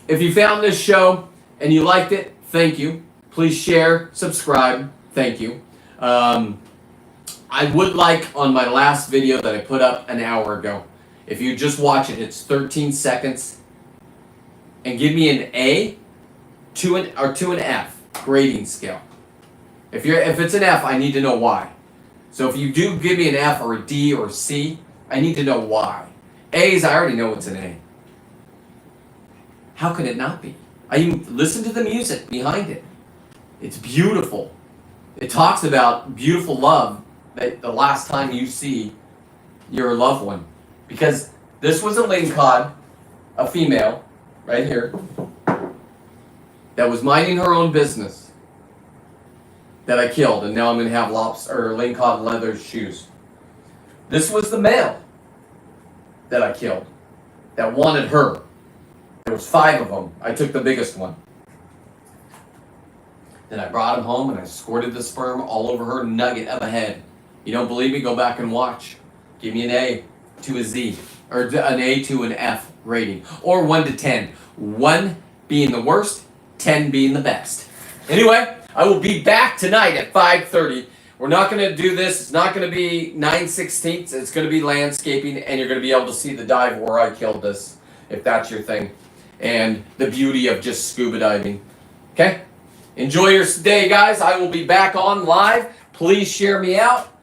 if you found this show and you liked it, thank you. Please share, subscribe. Thank you. I would like on my last video that I put up an hour ago, if you just watch it, it's 13 seconds, and give me an A to an F grading scale. If it's an F, I need to know why. So if you do give me an F or a D or a C, I need to know why. A's, I already know it's an A. How can it not be? I even listen to the music behind it. It's beautiful. It talks about beautiful love that the last time you see your loved one. Because this was a lingcod, a female, right here, that was minding her own business, that I killed, and now I'm going to have lingcod leather shoes. This was the male that I killed, that wanted her. There was 5 of them. I took the biggest one. Then I brought him home and I squirted the sperm all over her nugget of a head. You don't believe me? Go back and watch. Give me an A to a Z, or an A to an F rating, or 1 to 10. 1 being the worst, 10 being the best. Anyway, I will be back tonight at 5:30. We're not going to do this. It's not going to be 9/16. It's going to be landscaping, and you're going to be able to see the dive where I killed this, if that's your thing, and the beauty of just scuba diving. Okay? Enjoy your day, guys. I will be back on live. Please share me out.